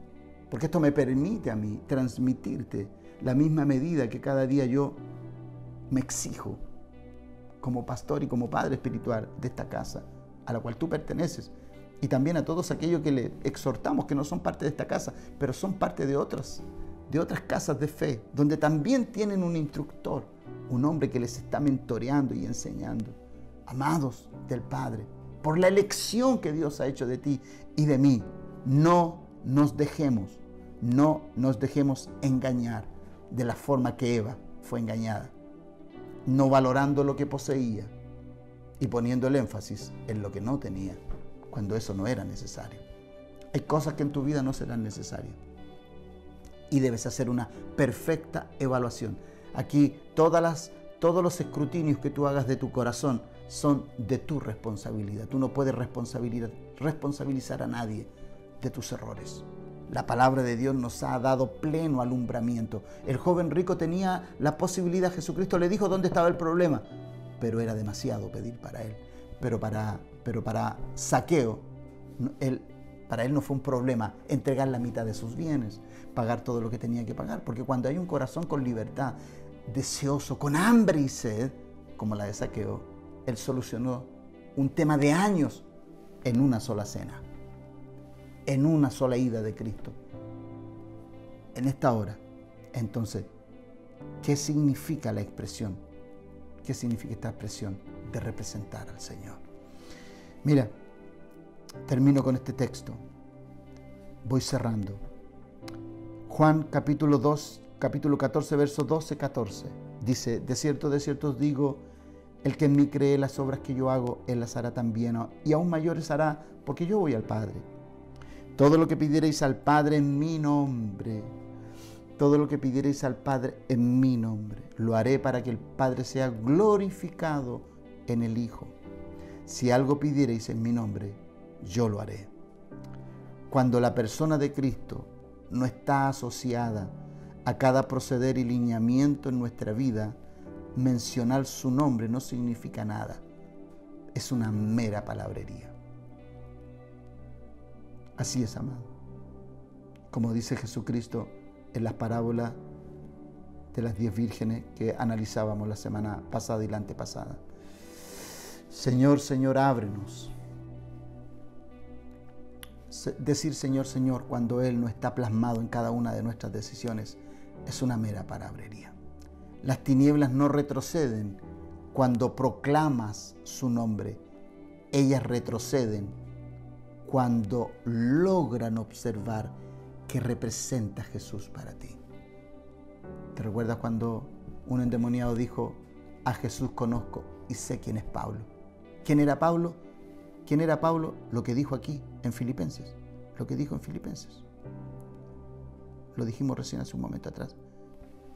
porque esto me permite a mí transmitirte la misma medida que cada día yo me exijo como pastor y como padre espiritual de esta casa a la cual tú perteneces, y también a todos aquellos que le exhortamos que no son parte de esta casa, pero son parte de otras casas de fe, donde también tienen un instructor, un hombre que les está mentoreando y enseñando. Amados del Padre, por la elección que Dios ha hecho de ti y de mí, no nos dejemos engañar de la forma que Eva fue engañada, no valorando lo que poseía y poniendo el énfasis en lo que no tenía, cuando eso no era necesario. Hay cosas que en tu vida no serán necesarias y debes hacer una perfecta evaluación. Aquí todos los escrutinios que tú hagas de tu corazón son de tu responsabilidad. Tú no puedes responsabilizar a nadie de tus errores. La palabra de Dios nos ha dado pleno alumbramiento. El joven rico tenía la posibilidad, Jesucristo le dijo dónde estaba el problema, pero era demasiado pedir para él. Pero para Zaqueo, para él no fue un problema entregar la mitad de sus bienes, pagar todo lo que tenía que pagar, porque cuando hay un corazón con libertad, deseoso, con hambre y sed, como la de Zaqueo, él solucionó un tema de años en una sola cena, en una sola ida de Cristo. En esta hora, entonces, ¿qué significa la expresión? ¿Qué significa esta expresión de representar al Señor? Mira, termino con este texto. Voy cerrando. Juan capítulo 14, versos 12-14. Dice, de cierto os digo, el que en mí cree las obras que yo hago, él las hará también, y aún mayores hará, porque yo voy al Padre. Todo lo que pidiereis al Padre en mi nombre, todo lo que pidiereis al Padre en mi nombre, lo haré para que el Padre sea glorificado en el Hijo. Si algo pidiereis en mi nombre, yo lo haré. Cuando la persona de Cristo no está asociada a cada proceder y lineamiento en nuestra vida, mencionar su nombre no significa nada. Es una mera palabrería. Así es, amado. Como dice Jesucristo en las parábolas de las 10 vírgenes que analizábamos la semana pasada y la antepasada. Señor, Señor, ábrenos. Decir Señor, Señor, cuando Él no está plasmado en cada una de nuestras decisiones, es una mera palabrería. Las tinieblas no retroceden cuando proclamas su nombre. Ellas retroceden cuando logran observar que representa a Jesús para ti. ¿Te recuerdas cuando un endemoniado dijo, a Jesús conozco y sé quién es Pablo? ¿Quién era Pablo? ¿Quién era Pablo? Lo que dijo aquí en Filipenses. Lo que dijo en Filipenses. Lo dijimos recién hace un momento atrás.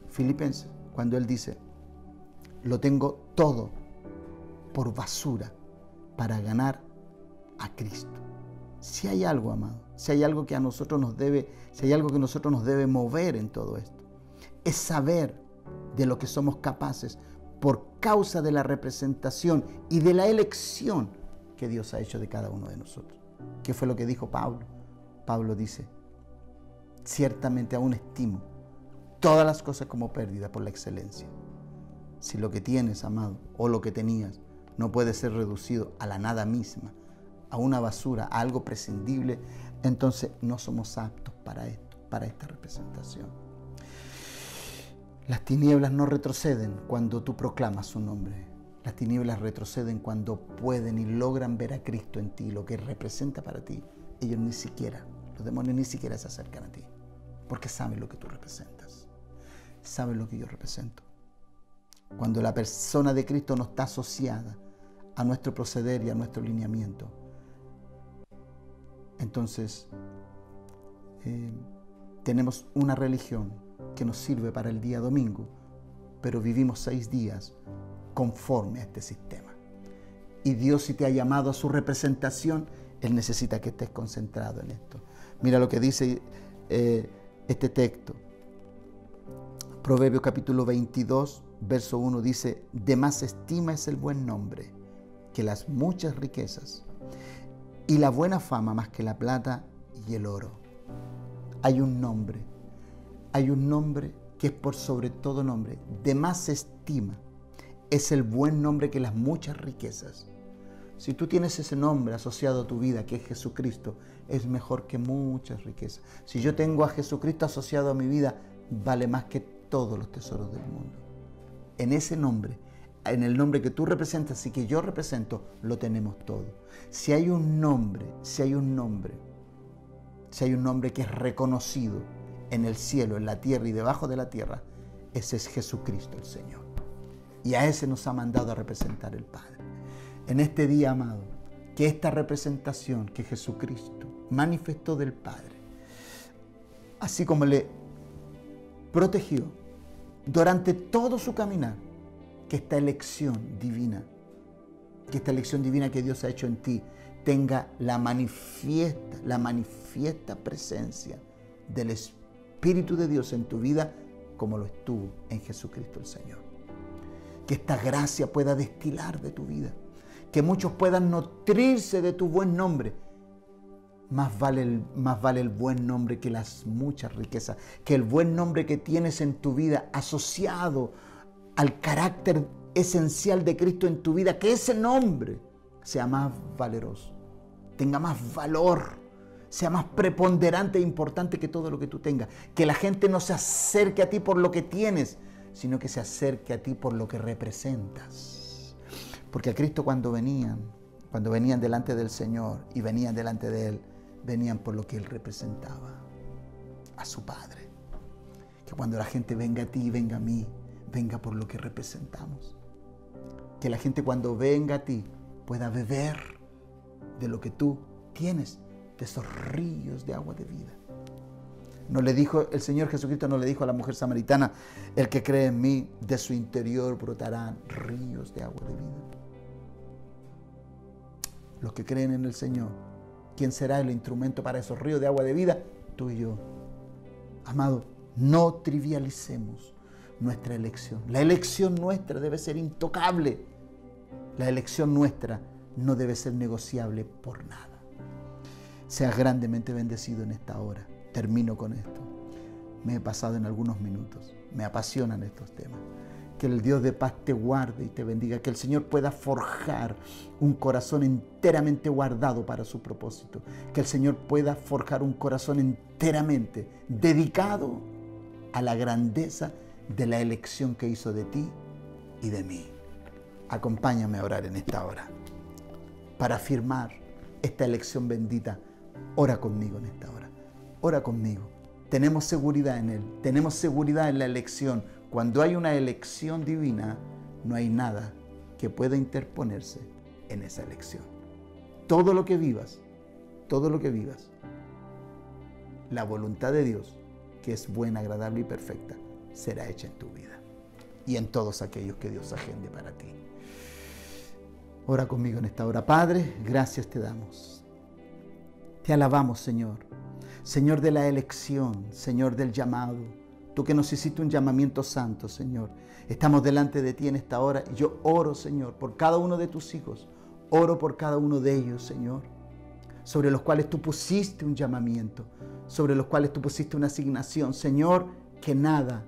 Filipenses, cuando él dice, lo tengo todo por basura para ganar a Cristo. Si hay algo, amado, si hay algo que a nosotros nos debe, si hay algo que nosotros nos debe mover en todo esto, es saber de lo que somos capaces por causa de la representación y de la elección que Dios ha hecho de cada uno de nosotros. ¿Qué fue lo que dijo Pablo? Pablo dice, ciertamente aún estimo todas las cosas como pérdida por la excelencia. Si lo que tienes, amado, o lo que tenías, no puede ser reducido a la nada misma, a una basura, a algo prescindible, entonces no somos aptos para esto, para esta representación. Las tinieblas no retroceden cuando tú proclamas su nombre. Las tinieblas retroceden cuando pueden y logran ver a Cristo en ti, lo que representa para ti. Ellos ni siquiera, los demonios ni siquiera se acercan a ti, porque saben lo que tú representas. Saben lo que yo represento. Cuando la persona de Cristo no está asociada a nuestro proceder y a nuestro lineamiento, entonces tenemos una religión que nos sirve para el día domingo, pero vivimos 6 días conforme a este sistema. Y Dios, si te ha llamado a su representación, Él necesita que estés concentrado en esto. Mira lo que dice este texto. Proverbios capítulo 22, verso 1 dice, de más estima es el buen nombre que las muchas riquezas, y la buena fama más que la plata y el oro. Hay un nombre que es por sobre todo nombre, de más estima, es el buen nombre que las muchas riquezas. Si tú tienes ese nombre asociado a tu vida, que es Jesucristo, es mejor que muchas riquezas. Si yo tengo a Jesucristo asociado a mi vida, vale más que todos los tesoros del mundo. En ese nombre, en el nombre que tú representas y que yo represento, lo tenemos todo. Si hay un nombre que es reconocido en el cielo, en la tierra y debajo de la tierra, ese es Jesucristo el Señor. Y a ese nos ha mandado a representar el Padre. En este día, amado, que esta representación que Jesucristo manifestó del Padre, así como le protegió durante todo su caminar, que esta elección divina que Dios ha hecho en ti, tenga la manifiesta presencia del Espíritu de Dios en tu vida como lo estuvo en Jesucristo el Señor. Que esta gracia pueda destilar de tu vida, que muchos puedan nutrirse de tu buen nombre. Más vale el buen nombre que las muchas riquezas, que el buen nombre que tienes en tu vida asociado al carácter esencial de Cristo en tu vida, que ese nombre sea más valeroso, tenga más valor, sea más preponderante e importante que todo lo que tú tengas. Que la gente no se acerque a ti por lo que tienes, sino que se acerque a ti por lo que representas. Porque a Cristo cuando venían delante del Señor y venían delante de Él, venían por lo que Él representaba, a su Padre. Que cuando la gente venga a ti y venga a mí, venga por lo que representamos. Que la gente cuando venga a ti pueda beber de lo que tú tienes, de esos ríos de agua de vida. No le dijo, el Señor Jesucristo no le dijo a la mujer samaritana: el que cree en mí, de su interior brotarán ríos de agua de vida. Los que creen en el Señor, ¿quién será el instrumento para esos ríos de agua de vida? Tú y yo. Amado, no trivialicemos nuestra elección. La elección nuestra debe ser intocable. La elección nuestra no debe ser negociable por nada. Seas grandemente bendecido en esta hora. Termino con esto. Me he pasado en algunos minutos. Me apasionan estos temas. Que el Dios de paz te guarde y te bendiga. Que el Señor pueda forjar un corazón enteramente guardado para su propósito. Que el Señor pueda forjar un corazón enteramente dedicado a la grandeza de la elección que hizo de ti y de mí. Acompáñame a orar en esta hora. Para afirmar esta elección bendita, ora conmigo en esta hora. Ora conmigo. Tenemos seguridad en Él. Tenemos seguridad en la elección. Cuando hay una elección divina, no hay nada que pueda interponerse en esa elección. Todo lo que vivas, la voluntad de Dios, que es buena, agradable y perfecta, será hecha en tu vida y en todos aquellos que Dios agende para ti. Ora conmigo en esta hora. Padre, gracias te damos. Te alabamos, Señor. Señor de la elección, Señor del llamado. Tú que nos hiciste un llamamiento santo, Señor. Estamos delante de ti en esta hora y yo oro, Señor, por cada uno de tus hijos. Oro por cada uno de ellos, Señor, sobre los cuales tú pusiste un llamamiento, sobre los cuales tú pusiste una asignación. Señor, que nada,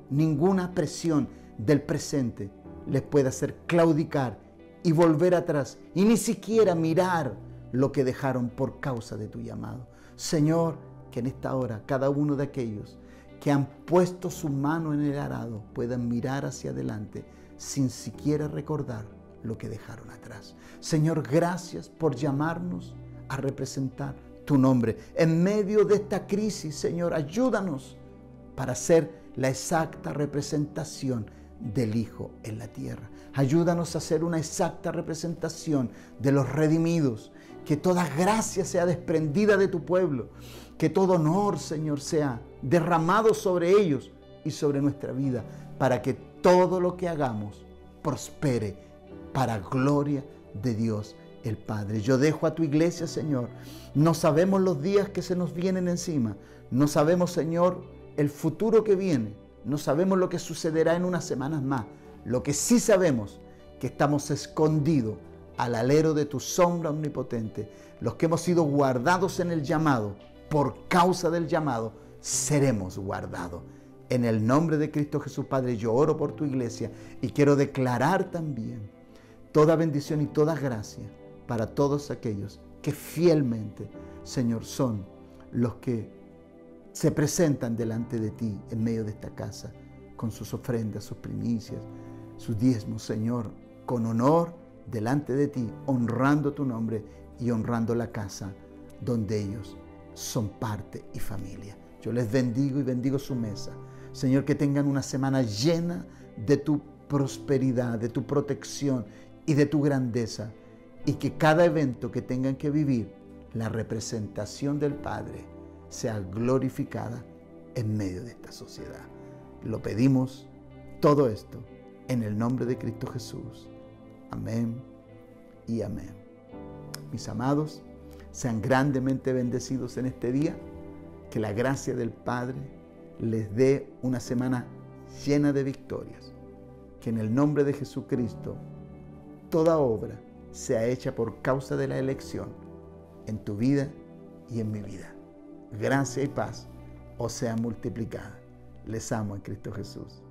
ninguna presión del presente les pueda hacer claudicar y volver atrás y ni siquiera mirar lo que dejaron por causa de tu llamado. Señor, que en esta hora cada uno de aquellos que han puesto su mano en el arado puedan mirar hacia adelante sin siquiera recordar lo que dejaron atrás. Señor, gracias por llamarnos a representar tu nombre. En medio de esta crisis, Señor, ayúdanos para ser la exacta representación del Hijo en la tierra. Ayúdanos a ser una exacta representación de los redimidos. Que toda gracia sea desprendida de tu pueblo. Que todo honor, Señor, sea derramado sobre ellos y sobre nuestra vida, para que todo lo que hagamos prospere para gloria de Dios el Padre. Yo dejo a tu iglesia, Señor. No sabemos los días que se nos vienen encima. No sabemos, Señor, el futuro que viene. No sabemos lo que sucederá en unas semanas más. Lo que sí sabemos, que estamos escondidos al alero de tu sombra omnipotente. Los que hemos sido guardados en el llamado, por causa del llamado, seremos guardados. En el nombre de Cristo Jesús, Padre, yo oro por tu iglesia y quiero declarar también toda bendición y toda gracia para todos aquellos que fielmente, Señor, son los que se presentan delante de ti en medio de esta casa con sus ofrendas, sus primicias, sus diezmos, Señor, con honor delante de ti, honrando tu nombre y honrando la casa donde ellos son parte y familia. Yo les bendigo y bendigo su mesa. Señor, que tengan una semana llena de tu prosperidad, de tu protección y de tu grandeza, y que cada evento que tengan que vivir, la representación del Padre sea glorificada en medio de esta sociedad. Lo pedimos todo esto en el nombre de Cristo Jesús. Amén y amén. Mis amados, sean grandemente bendecidos en este día. que la gracia del Padre les dé una semana llena de victorias. Que en el nombre de Jesucristo toda obra sea hecha por causa de la elección en tu vida y en mi vida. Gracia y paz os sean multiplicadas. Les amo en Cristo Jesús.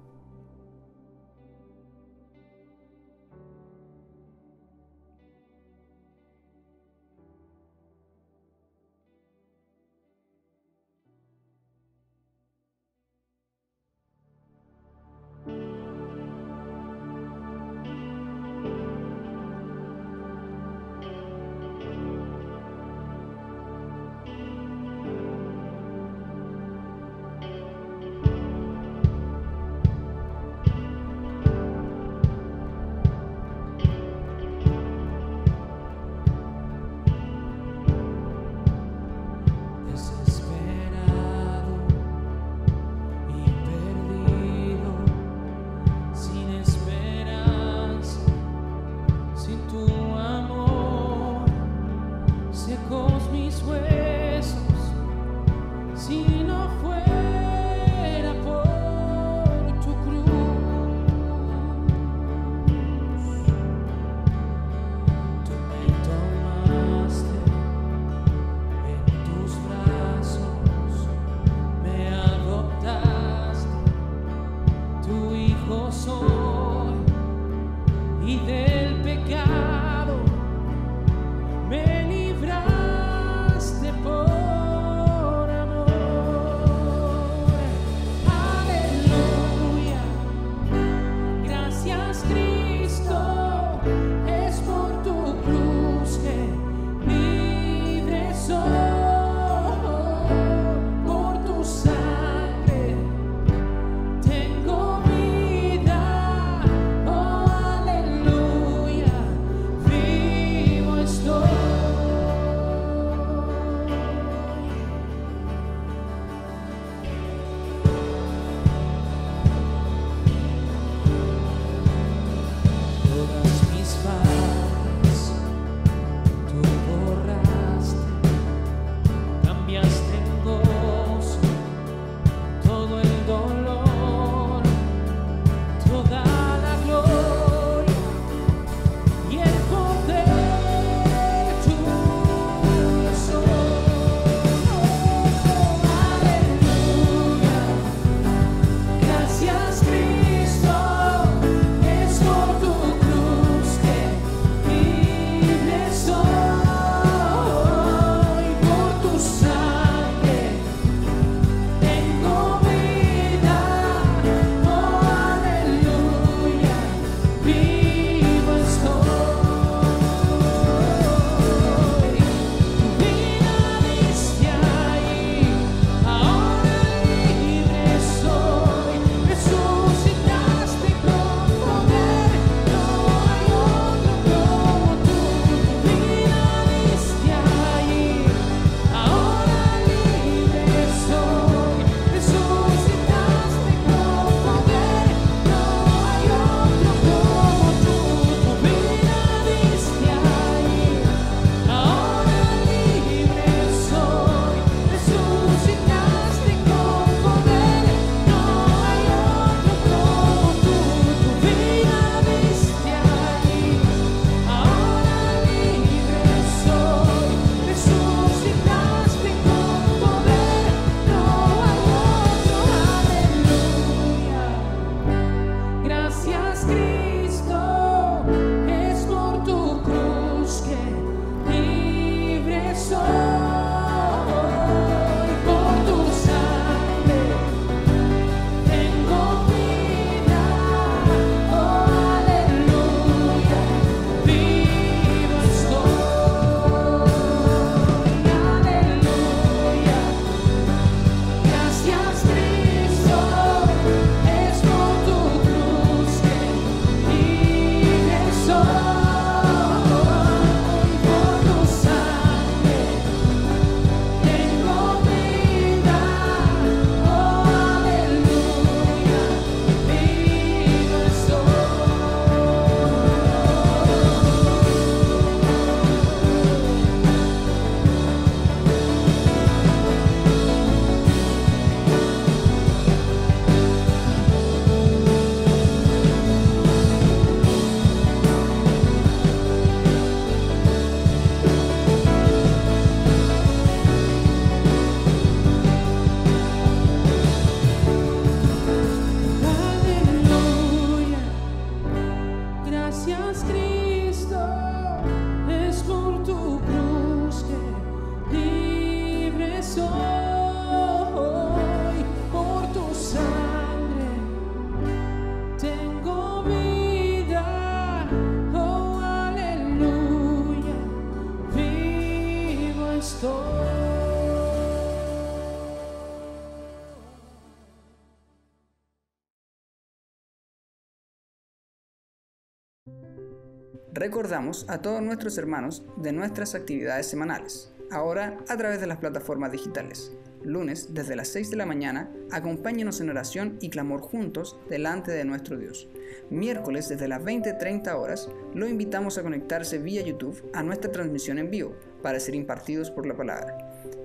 Recordamos a todos nuestros hermanos de nuestras actividades semanales, ahora a través de las plataformas digitales. Lunes, desde las 6 de la mañana, acompáñenos en oración y clamor juntos delante de nuestro Dios. Miércoles, desde las 20:30 horas, lo invitamos a conectarse vía YouTube a nuestra transmisión en vivo para ser impartidos por la palabra.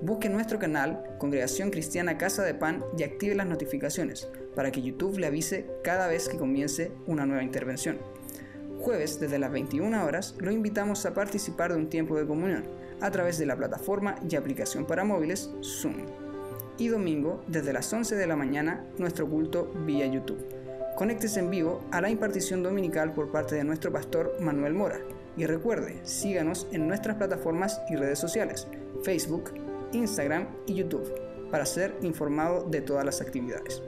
Busque nuestro canal Congregación Cristiana Casa de Pan y active las notificaciones para que YouTube le avise cada vez que comience una nueva intervención. Jueves, desde las 21 horas, lo invitamos a participar de un tiempo de comunión a través de la plataforma y aplicación para móviles Zoom. Y domingo, desde las 11 de la mañana, nuestro culto vía YouTube. Conéctese en vivo a la impartición dominical por parte de nuestro pastor Manuel Mora. Y recuerde, síganos en nuestras plataformas y redes sociales, Facebook, Instagram y YouTube, para ser informado de todas las actividades.